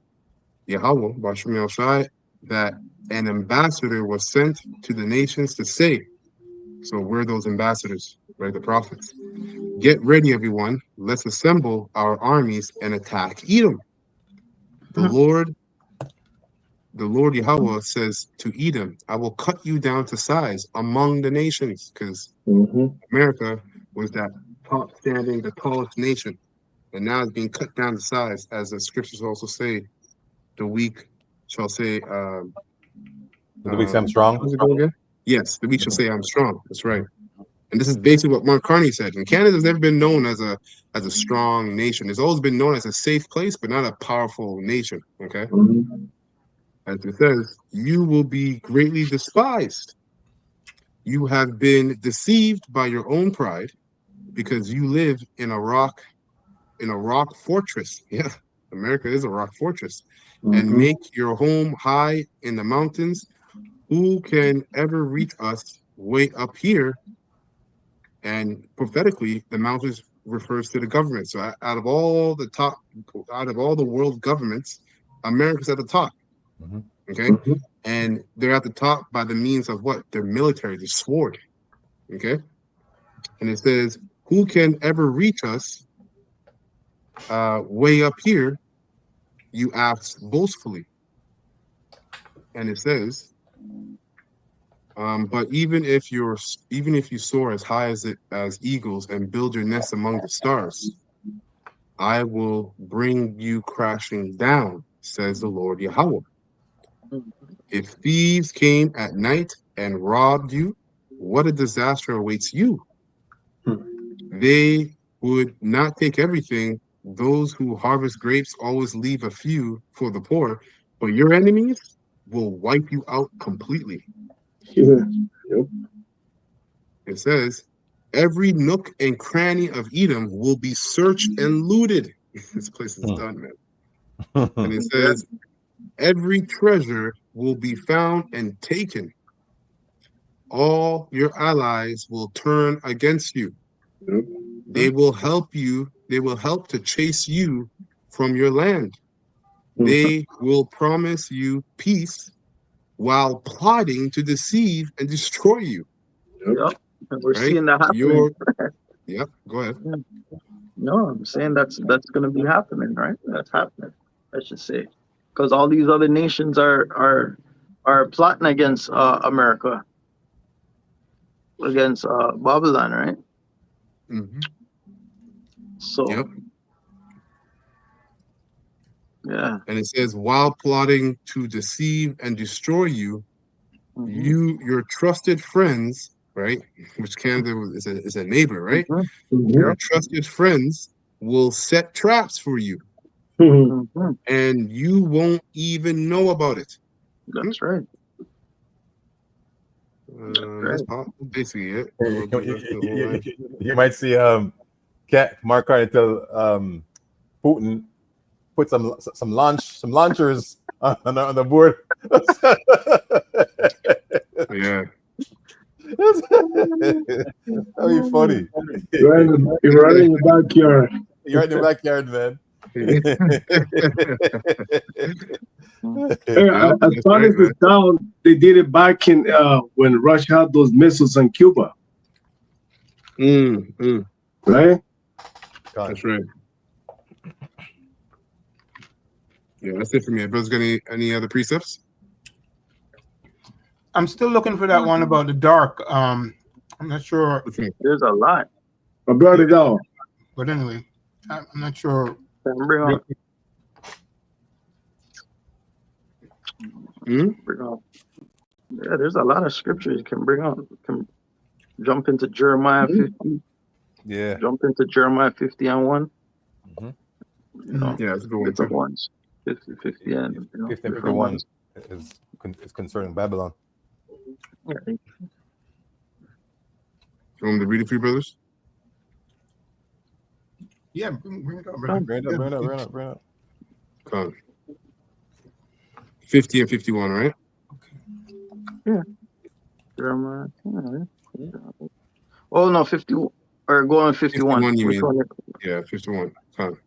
Yahweh, Bashim El Shai, that an ambassador was sent to the nations to say, so we're those ambassadors, right, the prophets. Get ready, everyone. Let's assemble our armies and attack Edom. The Lord Yahweh says to Edom, I will cut you down to size among the nations, because America was that top standing, the tallest nation, and now it's being cut down to size, as the scriptures also say, the weak shall say, the weak say I'm strong. Yes, the weak shall say I'm strong. That's right. And this is basically what Mark Carney said. And Canada's never been known as a strong nation. It's always been known as a safe place, but not a powerful nation. Okay. as it says, you will be greatly despised. You have been deceived by your own pride because you live in a rock fortress. Yeah, America is a rock fortress. And make your home high in the mountains. Who can ever reach us way up here? And prophetically, the mountains refers to the government. So out of all the world governments, America's at the top. Okay. And they're at the top by the means of what? Their military, the sword. Okay. And it says, who can ever reach us way up here? You ask boastfully. And it says, but even if you soar as high as eagles and build your nest among the stars, I will bring you crashing down, says the Lord Yahweh. If thieves came at night and robbed you, what a disaster awaits you. They would not take everything. Those who harvest grapes always leave a few for the poor, but your enemies will wipe you out completely. Yeah. Yep. It says, every nook and cranny of Edom will be searched and looted. This place is done, man. And it says, every treasure will be found and taken. All your allies will turn against you. Yep. They will help you. They will help to chase you from your land. They will promise you peace while plotting to deceive and destroy you. Yep. And we're Right? seeing that happening. Yep. Go ahead. No, I'm saying that's going to be happening, right? That's happening, I should say, because all these other nations are plotting against America, against Babylon, right? Mm-hmm. So, yep. Yeah. And it says, while plotting to deceive and destroy you, your trusted friends, right? Which Canada is a neighbor, right? Your trusted friends will set traps for you, and you won't even know about it. That's right. That's basically it. You might see Mark Carney tell Putin put some launchers on the board. Yeah. That'd be funny. You're right in the backyard. You're right in the backyard, man. As far as the down, they did it back in when Russia had those missiles on Cuba. Right? That's right. Yeah, that's it for me. Brothers, got any other precepts? I'm still looking for that one about the dark. I'm not sure. There's a lot. I brought it out. But anyway, I'm not sure. Bring on. Bring on. Yeah, there's a lot of scriptures you can bring on. You can jump into Jeremiah 50. Yeah. Jump into Jeremiah 50 and 1. Yeah, it's a good one. It's a ones. 50 and 50 and 51 is concerning Babylon. You want me to read it for you, brothers? Yeah, bring it up, brother. Bring it up. Come on. 50 and 51, right? Yeah. Jeremiah. Yeah. Oh no, 50 or go on 51. 51 you mean? Yeah, 51. Come on.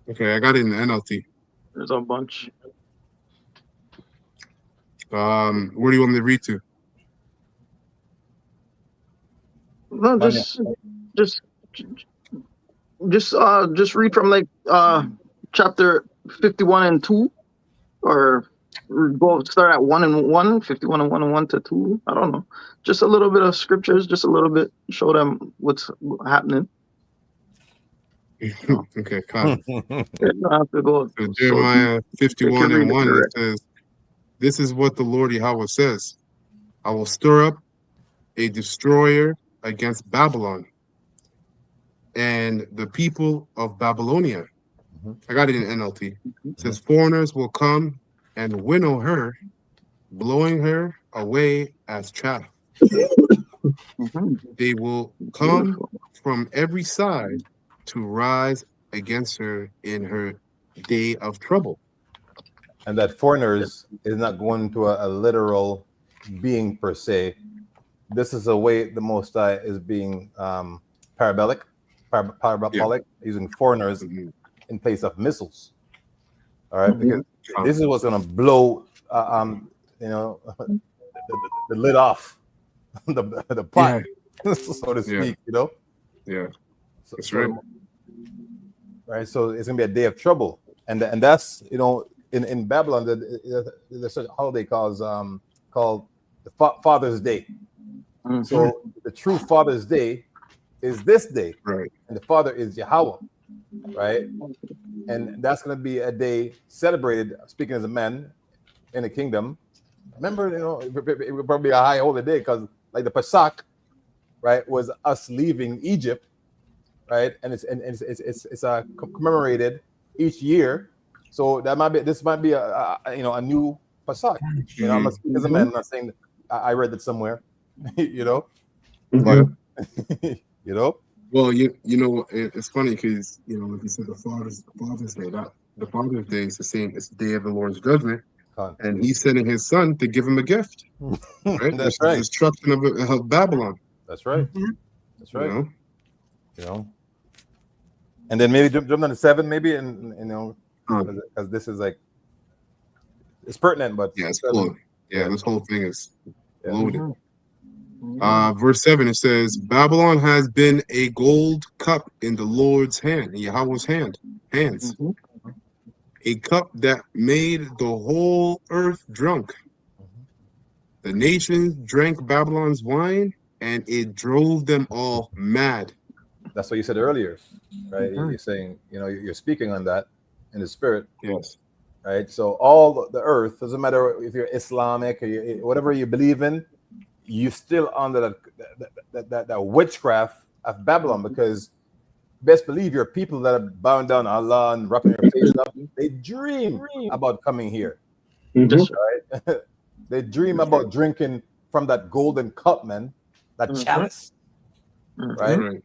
Okay, I got it in the NLT. There's a bunch. Where do you want me to read to? No, just read from like chapter 51 and 2, or go start at 1 and 1, 51 and 1 and 1 to 2. I don't know. Just a little bit of scriptures, just a little bit, show them what's happening. Okay, come. Have to go. So Jeremiah 51 and 1, it says, this is what the Lord Yahweh says. I will stir up a destroyer against Babylon, and the people of Babylonia. Mhm. I got it in NLT. It says foreigners will come and winnow her, blowing her away as chaff. They will come from every side to rise against her in her day of trouble. And that foreigners is not going to a literal being per se. This is a way the Most High is being parabolic, using foreigners in place of missiles. All right, because this is what's going to blow, the lid off the pot, so to speak. You know. Yeah, so, that's right. Right, so it's going to be a day of trouble, and that's in Babylon there's such a holiday called the Father's Day. So the true Father's Day is this day, right? And the Father is Yahweh, right? And that's going to be a day celebrated. Speaking as a man in the kingdom, remember, it would probably be a high holy day because, like the Pesach, right, was us leaving Egypt, right? And it's commemorated each year. So this might be a new Pesach. I'm not speaking as a man. I'm not saying that I read it somewhere, But Well, it's funny because like you said, the Father's Day. The Father's Day is the same. It's the day of the Lord's judgment, and He's sending His Son to give him a gift. Right? That's right. The destruction of Babylon. That's right. That's right. And then maybe jump down to 7, maybe, and because this is like it's pertinent, but it's cool. This whole thing is loaded. Verse 7, it says, Babylon has been a gold cup in the Lord's hand, Yahweh's hands, a cup that made the whole earth drunk. The nations drank Babylon's wine, and it drove them all mad. That's what you said earlier, right? You're saying, you're speaking on that in the spirit. Yes. Right. So all the earth, doesn't matter if you're Islamic or whatever you believe in, you still under that witchcraft of Babylon, because best believe your people that are bowing down Allah and wrapping their face up, they dream about coming here. Right? They dream about drinking from that golden cup, man, that chalice, right?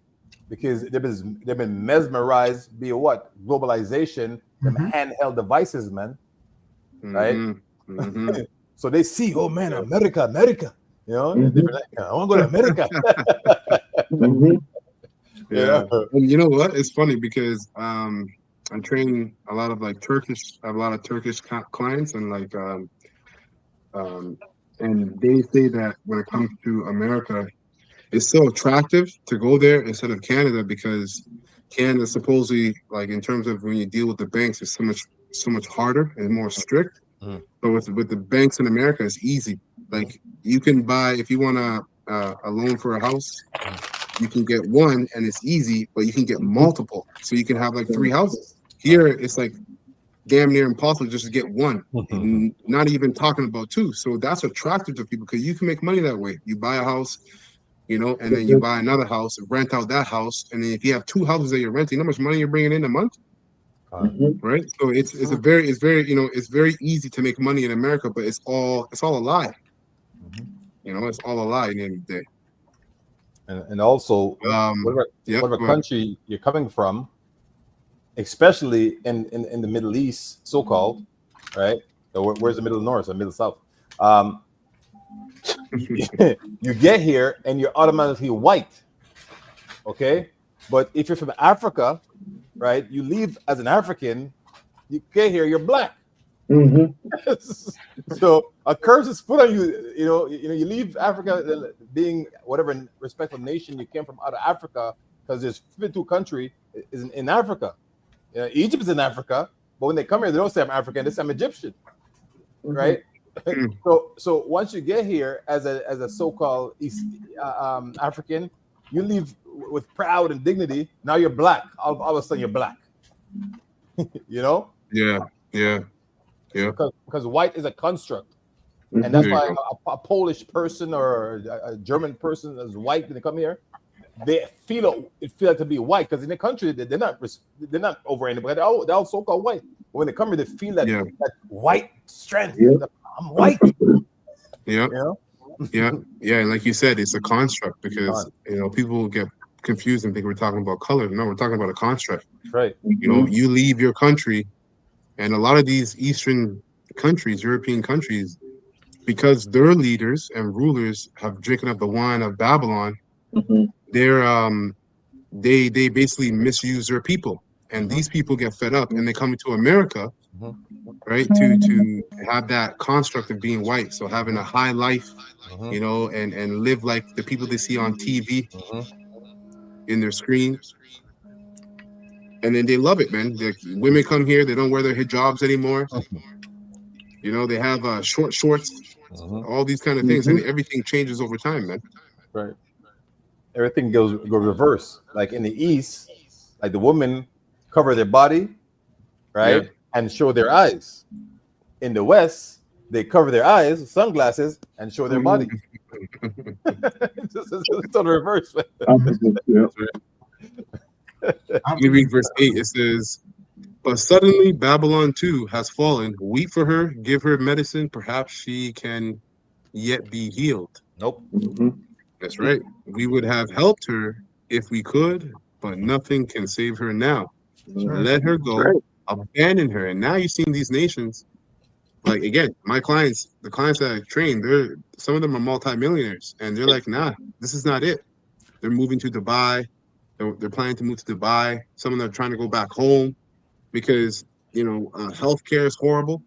Because they've been mesmerized via what? Globalization, them handheld devices, man, right? So they see, oh man, America. I want to go to America. And you know what? It's funny because I'm training a lot of Turkish. I have a lot of Turkish clients, and and they say that when it comes to America, it's so attractive to go there instead of Canada, because Canada supposedly, in terms of when you deal with the banks, it's so much harder and more strict. But with the banks in America, it's easy. You can buy, if you want a loan for a house, you can get one and it's easy, but you can get multiple. So you can have 3 houses. Here, it's damn near impossible just to get one, not even talking about 2. So that's attractive to people because you can make money that way. You buy a house, and then you buy another house, rent out that house. And then if you have 2 houses that you're renting, how much money you're bringing in a month? Right. So it's very easy to make money in America, but it's all a lie. It's all a lie at the end of the day. And also, whatever country you're coming from, especially in the Middle East, so-called, right? So where's the Middle North or Middle South? You get here and you're automatically white, okay? But if you're from Africa, right, you leave as an African, you get here, you're black. So a curse is put on you. You leave Africa, being whatever respectful nation you came from out of Africa, because there's 52 countries is in Africa. Egypt is in Africa, but when they come here, they don't say I'm African; they say I'm Egyptian, right? So once you get here as a so-called East African, you leave with pride and dignity. Now you're black. All of a sudden you're black. Because white is a construct, and that's why a Polish person or a German person is white when they come here, they feel like to be white, because in the country they're not over anybody. They're all so-called white. But when they come here, they feel that, that white strength. Yeah. I'm white. Yeah. You know? Yeah. And like you said, it's a construct, because people get confused and think we're talking about color. No, we're talking about a construct. Right. You leave your country, and a lot of these Eastern countries, European countries, because their leaders and rulers have drinking up the wine of Babylon, they basically misuse their people, and these people get fed up, and they come into America, right, to have that construct of being white, so having a high life, and live like the people they see on TV in their screen. And then they love it, man. The women come here, they don't wear their hijabs anymore. They have short shorts, all these kind of things, and everything changes over time, man. Right. Everything goes reverse. Like in the East, like the women cover their body, right, and show their eyes. In the West, they cover their eyes, sunglasses, and show their body. It's on the reverse. Let me read verse 8. It says, "But suddenly Babylon too has fallen. Weep for her, give her medicine. Perhaps she can yet be healed." Nope. That's right. "We would have helped her if we could, but nothing can save her now. Let her go, abandon her." And now you've seen these nations, like, again, the clients that I train, some of them are multimillionaires, and they're like, nah, this is not it. They're moving to Dubai. They're planning to move to Dubai. Some of them are trying to go back home because healthcare is horrible.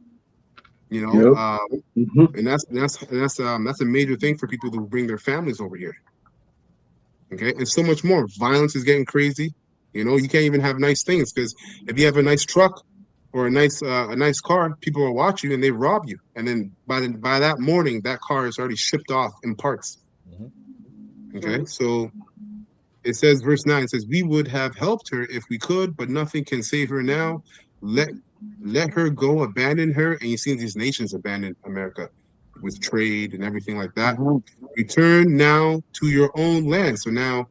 And that's a major thing for people to bring their families over here. Okay, and so much more. Violence is getting crazy. You can't even have nice things, because if you have a nice truck or a nice car, people will watch you and they rob you. And then by that morning, that car is already shipped off in parts. Okay, so it says, verse 9, it says, "We would have helped her if we could, but nothing can save her now. Let her go, abandon her." And you see these nations abandon America with trade and everything like that. "Return now to your own land." So now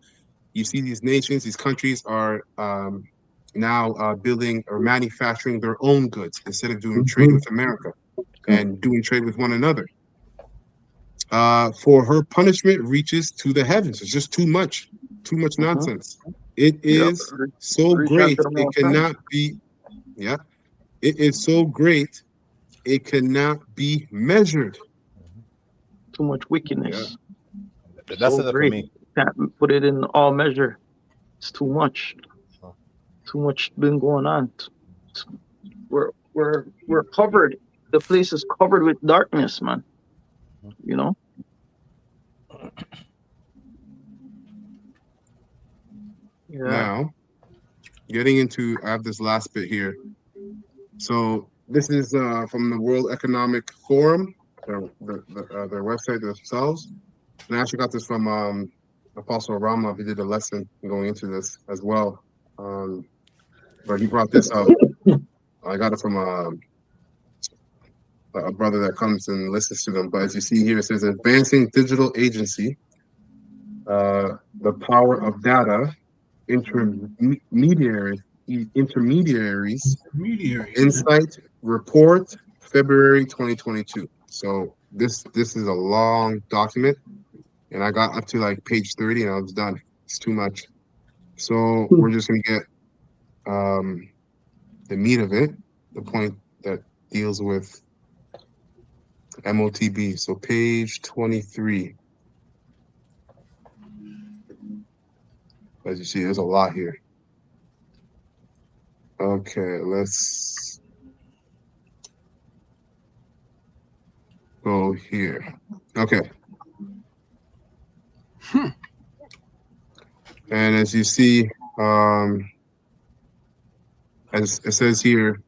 you see these nations, these countries are now building or manufacturing their own goods instead of doing trade with America and doing trade with one another. "For her punishment reaches to the heavens." It's just too much nonsense. "It is so great, it cannot be." Yeah, "it is so great, it cannot be measured." Too much wickedness. That's enough for me. Can't put it in all measure. It's too much. Too much been going on. We're covered. The place is covered with darkness, man. Now, getting into, I have this last bit here. So this is from the World Economic Forum, their website themselves. And I actually got this from Apostle Rama. He did a lesson going into this as well. But he brought this up. I got it from a brother that comes and listens to them. But as you see here, it says, "Advancing digital agency, the power of data, intermediaries, insight report, February 2022. So this is a long document, and I got up to like page 30 and I was done. It's too much. So we're just gonna get the meat of it, the point that deals with MOTB. So page 23. As you see, there's a lot here. Okay, let's go here. Okay. And as you see, as it says here,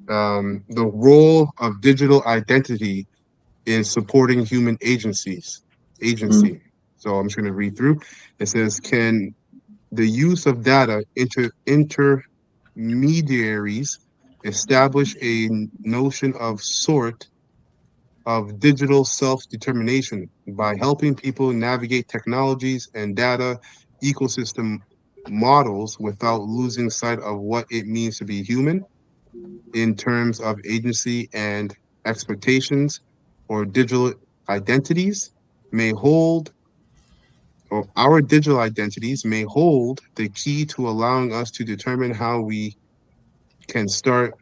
the role of digital identity in supporting human agency. So I'm just going to read through. It says, "Can the use of data intermediaries establish a notion of digital self-determination by helping people navigate technologies and data ecosystem models without losing sight of what it means to be human in terms of agency and expectations, or digital identities may hold, or our digital identities may hold the key to allowing us to determine how we can start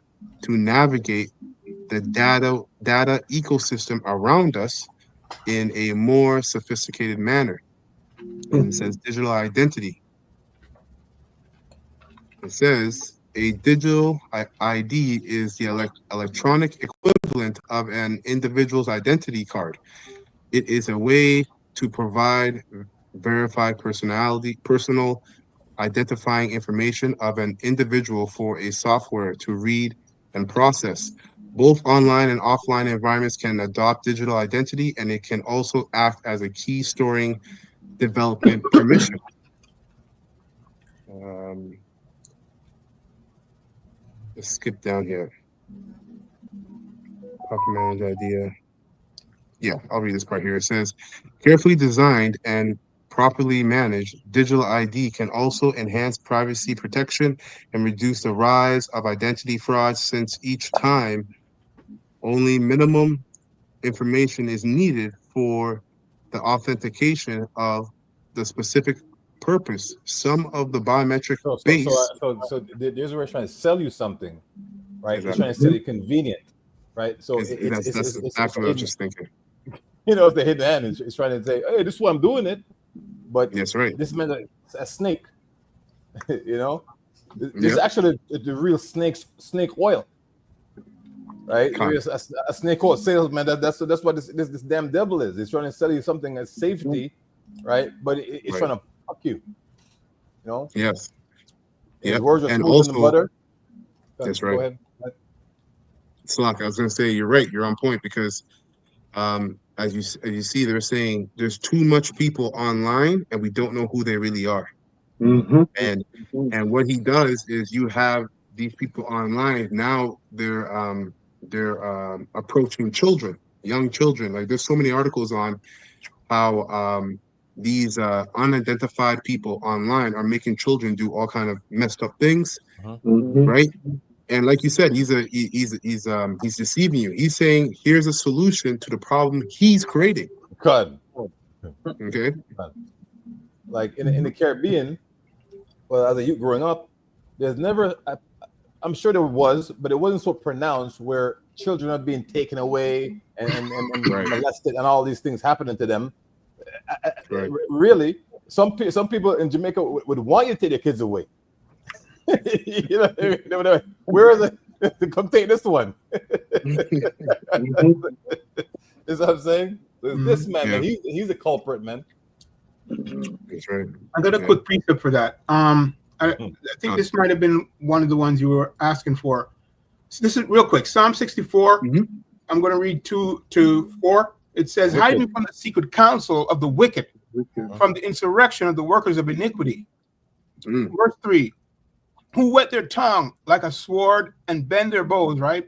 to navigate the data ecosystem around us in a more sophisticated manner. And it says digital identity. It says a digital ID is the electronic equivalent of an individual's identity card. It is a way to provide verified personal identifying information of an individual for a software to read and process. Both online and offline environments can adopt digital identity, and it can also act as a key storing development permission. Let's skip down here. Proper managed idea. Yeah, I'll read this part here. It says, carefully designed and properly managed, digital ID can also enhance privacy protection and reduce the rise of identity fraud, since each time only minimum information is needed for the authentication of the specific purpose. Some of the biometric base. So there's a way trying to sell you something, right? Exactly. It's trying to sell you convenient, right? So that's it's what I was just thinking. You know, it's the hidden hand. It's trying to say, hey, this is why I'm doing it. But that's right. This meant a snake. You know, this actually the real snake oil, right? A snake oil salesman. That's what this damn devil is. It's trying to sell you something as safety, right? But it's trying to fuck you. You know. Yes. Yeah. Words are smooth in the butter. That's right. Go ahead. Slock, I was going to say you're right. You're on point, because as you see, they're saying there's too much people online and we don't know who they really are. And what he does is, you have these people online now, they're approaching children, young children. Like, there's so many articles on how these unidentified people online are making children do all kind of messed up things, right? And like you said, he's deceiving you. He's saying, here's a solution to the problem he's creating. God. Okay. Like in the Caribbean, well, as a youth growing up, there's never, I'm sure there was, but it wasn't so pronounced, where children are being taken away and molested and all these things happening to them. Really, some people in Jamaica would want you to take their kids away. You know, where is it? Come take this one. Is what I'm saying? So this man, man, he's a culprit, man. That's right. I got a quick precept for that. I think this might have been one of the ones you were asking for. So this is real quick. Psalm 64. I'm going to read 2 to 4. It says, hide me from the secret counsel of the wicked, from the insurrection of the workers of iniquity. Verse 3. Who wet their tongue like a sword and bend their bows, right?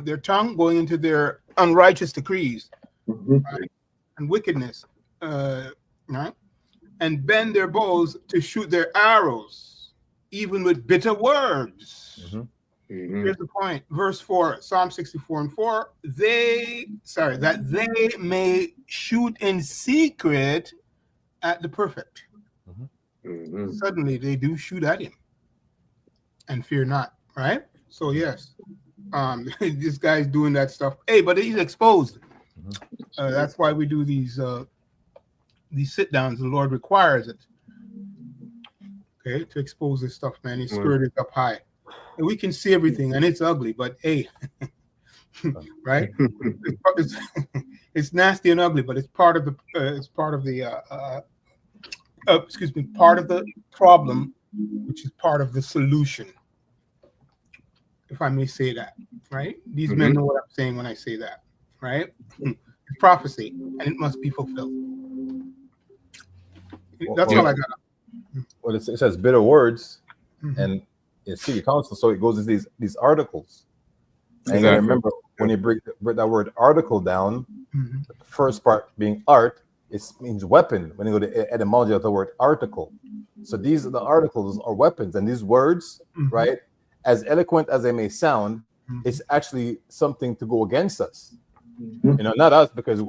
Their tongue going into their unrighteous decrees, right? And wickedness, right? And bend their bows to shoot their arrows, even with bitter words. Here's the point. Verse 4, Psalm 64 and 4. That they may shoot in secret at the perfect. Suddenly they do shoot at him and fear not, right? So yes, this guy's doing that stuff. Hey, but he's exposed. That's why we do these sit downs. The Lord requires it, okay, to expose this stuff, man. He's skirted up high, and we can see everything, and it's ugly. But hey, right? It's nasty and ugly, but it's part of the part of the problem, which is part of the solution, if I may say that, right? These men know what I'm saying when I say that, right? It's prophecy, and it must be fulfilled. That's all I got. Well, it says bitter words, and in city council, so it goes into these articles. And I remember when you break that word article down, the first part being art, It means weapon when you go to the etymology of the word article. So these are the articles or weapons, and these words, right, as eloquent as they may sound, it's actually something to go against us. You know, not us, because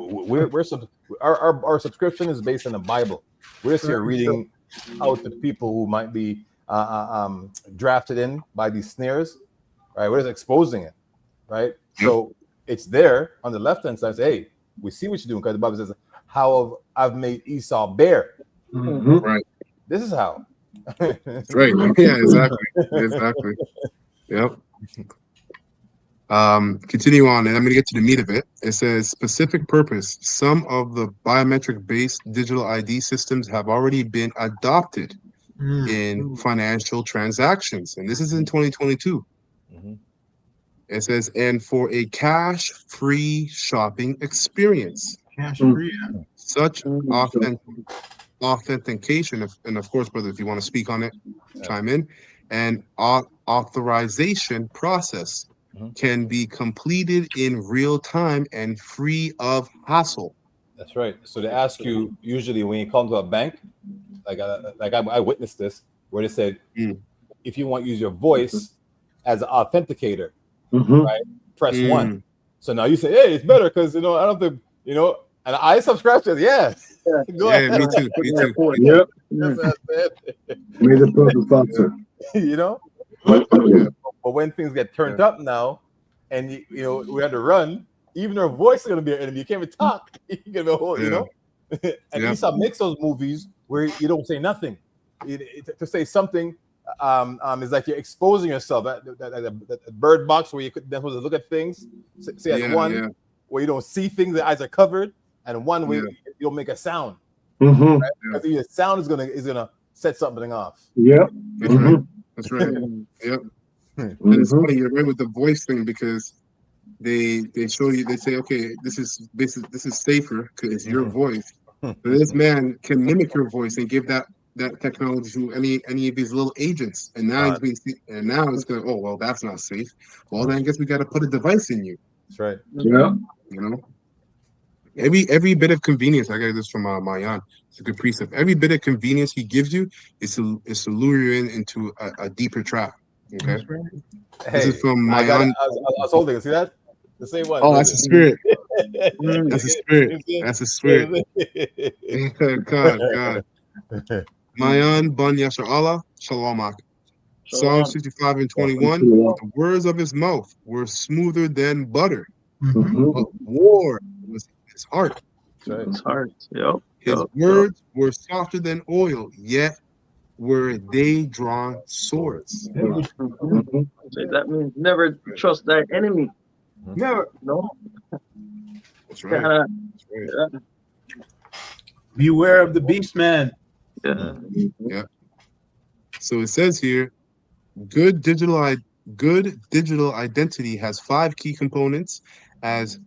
our subscription is based on the Bible. We're just here reading out to people who might be drafted in by these snares, right? We're just exposing it, right? So it's there on the left hand side. Say, hey, we see what you're doing, because the Bible says, "How I've made Esau bare." Right. This is how. Right. Yeah. Exactly. Yep. Continue on, and I'm going to get to the meat of it. It says specific purpose. Some of the biometric-based digital ID systems have already been adopted in financial transactions, and this is in 2022. It says, and for a cash-free shopping experience. Cash-free. Such authentication, and of course, brother, if you want to speak on it, chime in, and authorization process can be completed in real time and free of hassle. That's right. So they ask you usually when you come to a bank, like I witnessed this, where they said, if you want to use your voice as an authenticator, right, press 1. So now you say, hey, it's better because, you know, I don't think, you know, and I subscribe to it. Yeah. Go ahead. Me too. Yep. May the purpose factor. You know, but when things get turned up now, and you know we had to run, even our voice is gonna be an enemy. You can't even talk. You can be a whole, you know. And Esau makes those movies where you don't say nothing. To say something is like you're exposing yourself. That bird box where you could then look at things. Say one where you don't see things, the eyes are covered, and one where you don't make a sound. Right? Because the sound is gonna set something off. Yep. That's right. Yep. And it's funny, you're right with the voice thing, because they show you, they say, okay, this is safer because it's your voice. But this man can mimic your voice and give that technology to any of these little agents, and now it's going, oh well, that's not safe. Well, then I guess we got to put a device in you. That's right. Yeah. You know, every bit of convenience. I got this from Mayan. It's a good precept. Every bit of convenience he gives you is to lure you into a deeper trap. Okay. Hey, this is from Mayan. I was holding it. See that? The same one. Oh, that's a spirit. That's a spirit. That's a spirit. God. Mayan Ban Yasser Allah Shalamak. Psalm 65 and 21. The words of his mouth were smoother than butter, but war was his heart. His heart. Yep. His words were softer than oil, yet were they drawn swords. That means never trust thy enemy. Never. No. That's right. Beware of the beast man. Yeah. So it says here, good digital identity has 5 key components as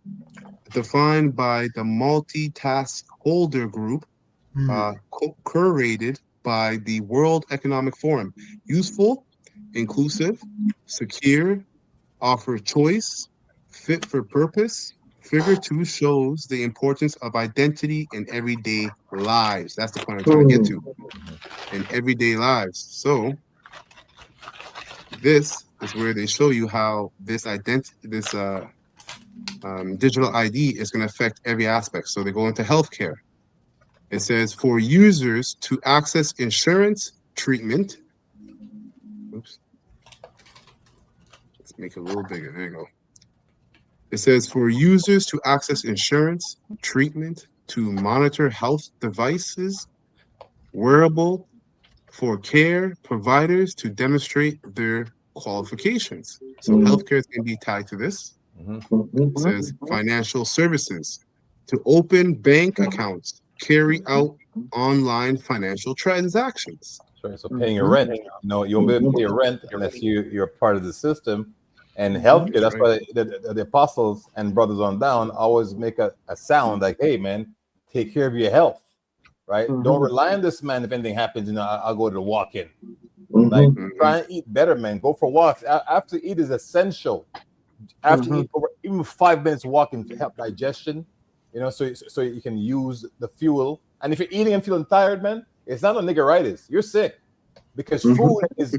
defined by the multitask holder group, curated by the World Economic Forum. Useful, inclusive, secure, offer choice, fit for purpose. Figure 2 shows the importance of identity in everyday lives. That's the point I'm trying to get to. In everyday lives. So this is where they show you how this digital ID is going to affect every aspect. So they go into healthcare. It says for users to access insurance treatment. Oops. Let's make it a little bigger. There you go. It says for users to access insurance treatment, to monitor health devices, wearable, for care providers to demonstrate their qualifications. So healthcare is going to be tied to this. It says financial services, to open bank accounts, carry out online financial transactions. So paying your rent, you know, you won't be able to pay your rent unless you're part of the system. And healthcare, that's why the apostles and brothers on down always make a sound like, hey man, take care of your health, right? Don't rely on this man. If anything happens, you know, I'll go to the walk-in. Like, try and eat better, man. Go for walks. After eat is essential. After eat, over even 5 minutes walking to help digestion, You know, so you can use the fuel. And if you're eating and feeling tired, man, it's not a niggeritis. You're sick because food is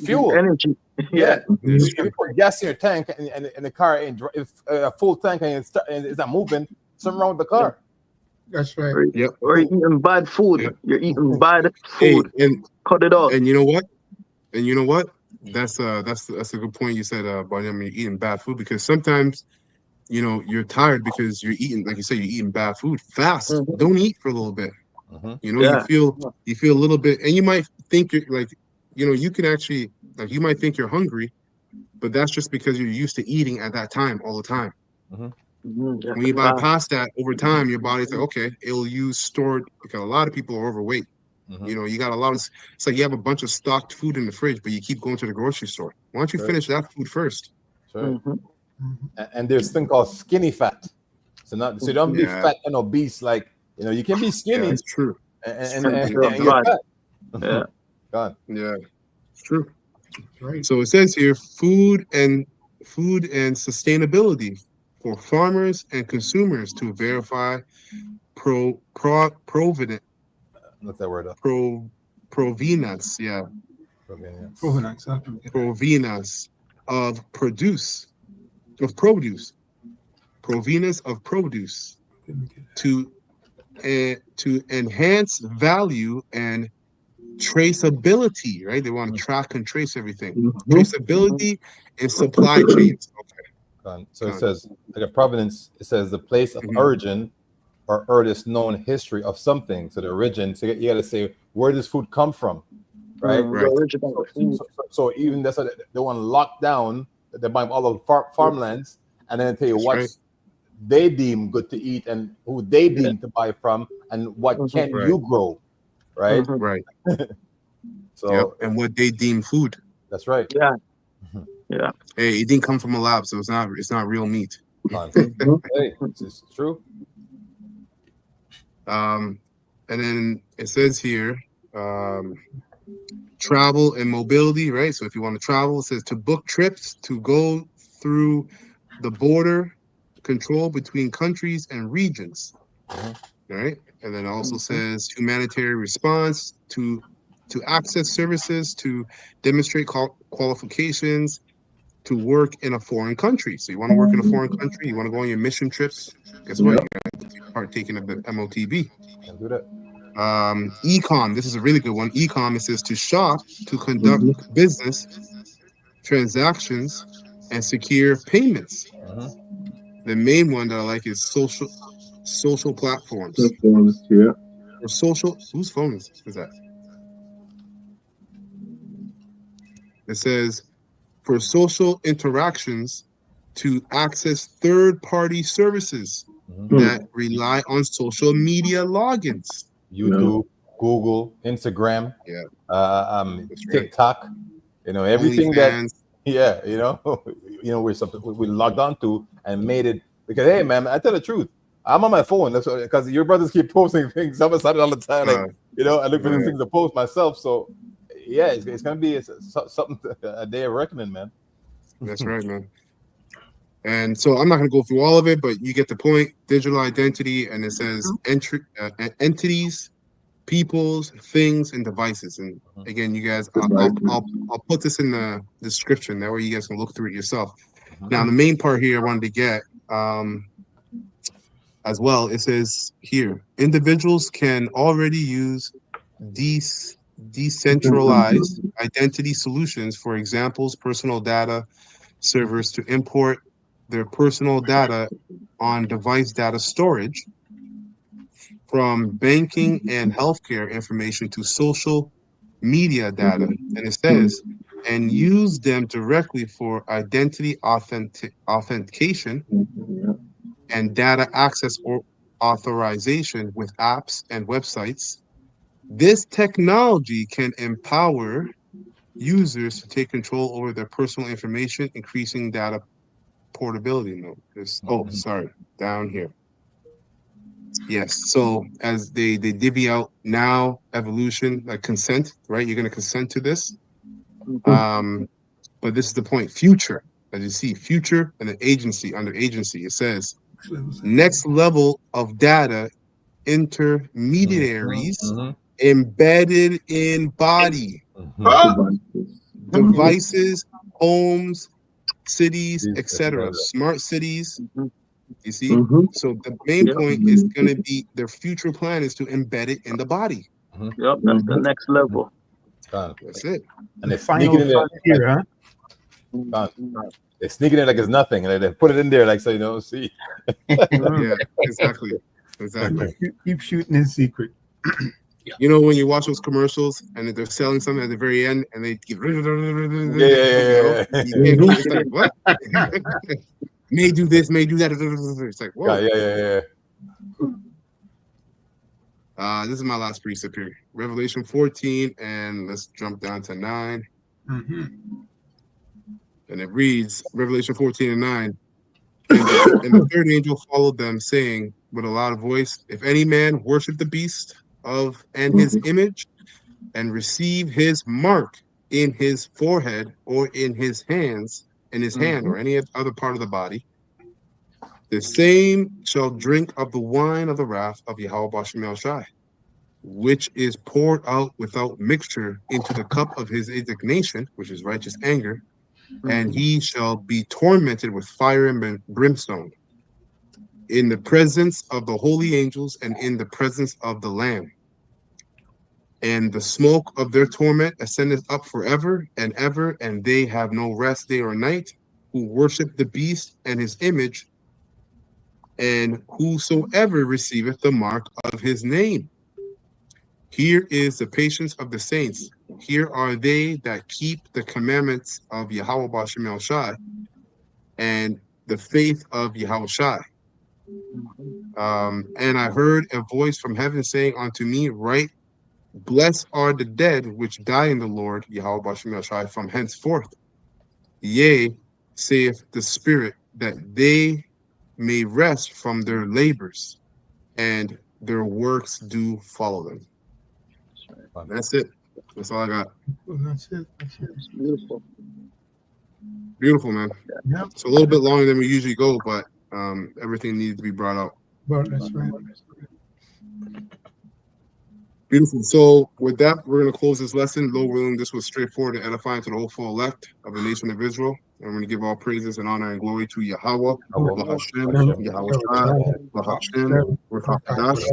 fuel. Energy. Yeah. Yes. If you put gas in your tank and the car ain't if a full tank and it's not moving, something wrong with the car. That's right. Yep. Or you're eating bad food. Yep. You're eating bad Hey, food. Cut it out. and you know what? And you know what? That's a good point you said, Barney. I mean, you're eating bad food because sometimes, you know, you're tired because you're eating, like you said, you're eating bad food. Fast. Don't eat for a little bit. You know, Yeah. you feel a little bit, and you might think you're like, you know, you can actually, like, you might think you're hungry, but that's just because you're used to eating at that time all the time. When you bypass that over time, your body's like, okay, it'll use stored, because a lot of people are overweight. You know, you got a lot of, it's like you have a bunch of stocked food in the fridge, but you keep going to the grocery store. Why don't you finish that food first? Sure. And there's a thing called skinny fat. So you don't be fat and obese. Like, you know, you can be skinny. Yeah, it's true. And you're fat. Yeah. God. Yeah, it's true. Right. So it says here, food and sustainability for farmers and consumers to verify provenance. What's that word? Provenance, yeah. Provenance of produce. Provenance of produce to enhance value and traceability, right? They want to track and trace everything. Traceability and supply chains. Okay. So it says, like a provenance, it says the place of origin or earliest known history of something. So the origin, so you got to say, where does food come from? Right? Right. So even that's what they want to lock down, they buy all of the farmlands, and then tell you what they deem good to eat and who they deem to buy from and what can you grow. Right? Right. So and what they deem food. That's right. Yeah. Yeah. Hey, it didn't come from a lab, so it's not real meat. Hey, it's true. And then it says here, travel and mobility, right? So if you want to travel, it says to book trips to go through the border control between countries and regions, right? And then it also says humanitarian response to access services, to demonstrate qualifications, to work in a foreign country. So you want to work in a foreign country, you want to go on your mission trips, guess what? You got to partake in the MOTB. Can do that. Ecom, this is a really good one. Ecom, it says to shop, to conduct business transactions, and secure payments. The main one that I like is social platforms. Or social, whose phone is that? It says for social interactions to access third-party services that rely on social media logins. YouTube, Google, Instagram, TikTok, you know, everything that, you know, we're something we logged on to and made it because, hey, man, I tell the truth. I'm on my phone because your brothers keep posting things. I'm excited all the time. Like, you know, I look for these things to post myself. So, yeah, it's going to be something, a day of reckoning, man. That's right, man. And so I'm not going to go through all of it, but you get the point. Digital identity, and it says entities, peoples, things, and devices. And again, you guys, I'll put this in the description. That way you guys can look through it yourself. Now, the main part here I wanted to get as well, it says here, individuals can already use decentralized identity solutions, for examples, personal data servers to import their personal data on device data storage, from banking and healthcare information to social media data. And it says, and use them directly for identity authentication and data access or authorization with apps and websites. This technology can empower users to take control over their personal information, increasing data portability. Down here. Yes, so as they divvy out now, evolution, like consent, right? You're going to consent to this. But this is the point, future, as you see, future and an agency, under agency, it says Next level of data, intermediaries embedded in body, devices, homes, cities, etc. Smart cities. You see? So the main point is going to be their future plan is to embed it in the body. Yep, that's the next level. That's it. And they're sneaking in there. Here, huh? They're sneaking in like it's nothing, and they put it in there like so you don't see. Yeah, exactly. Keep shooting in secret. You know when you watch those commercials and they're selling something at the very end and they give Yeah. it's like what? May do this, may do that. It's like whoa. Yeah. This is my last precept here. Revelation 14, and let's jump down to 9. And it reads, Revelation 14 and 9. And the third angel followed them, saying with a loud voice, if any man worship the beast and his image, and receive his mark in his forehead or in his hands, in his hand or any other part of the body, the same shall drink of the wine of the wrath of Yahweh Bashem Shai, which is poured out without mixture into the cup of his indignation, which is righteous anger, and he shall be tormented with fire and brimstone in the presence of the holy angels and in the presence of the Lamb. And the smoke of their torment ascendeth up forever and ever, and they have no rest day or night, who worship the beast and his image, and whosoever receiveth the mark of his name. Here is the patience of the saints. Here are they that keep the commandments of Yahweh Bashem El Shai and the faith of Yahweh Shai. And I heard a voice from heaven saying unto me, write, blessed are the dead which die in the Lord, Yahweh Bashem El Shai, from henceforth. Yea, saith the Spirit, that they may rest from their labors, and their works do follow them. That's it. That's all I got. That's it. Beautiful. Beautiful, man. Yep. It's a little bit longer than we usually go, but everything needed to be brought out. But that's right. Beautiful. So with that, we're going to close this lesson. Lord willing, this was straightforward and edifying to the whole full elect of the nation of Israel. And we're going to give all praises and honor and glory to Yahweh, Bahashem, Yahweh Shai, Bahashem, Rachadash,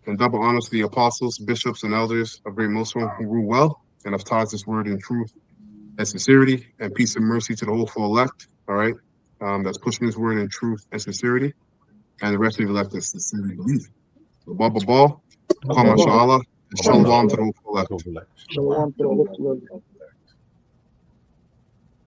and double honors to the apostles, bishops, and elders of Great Muslim who rule well and have taught this word in truth and sincerity, and peace and mercy to the whole full elect. All right. That's pushing this word in truth and sincerity. And the rest of the elect is sincerely believe. So, Baba Ball. Mashallah, shalom to the whole elect. Shalom to the whole elect.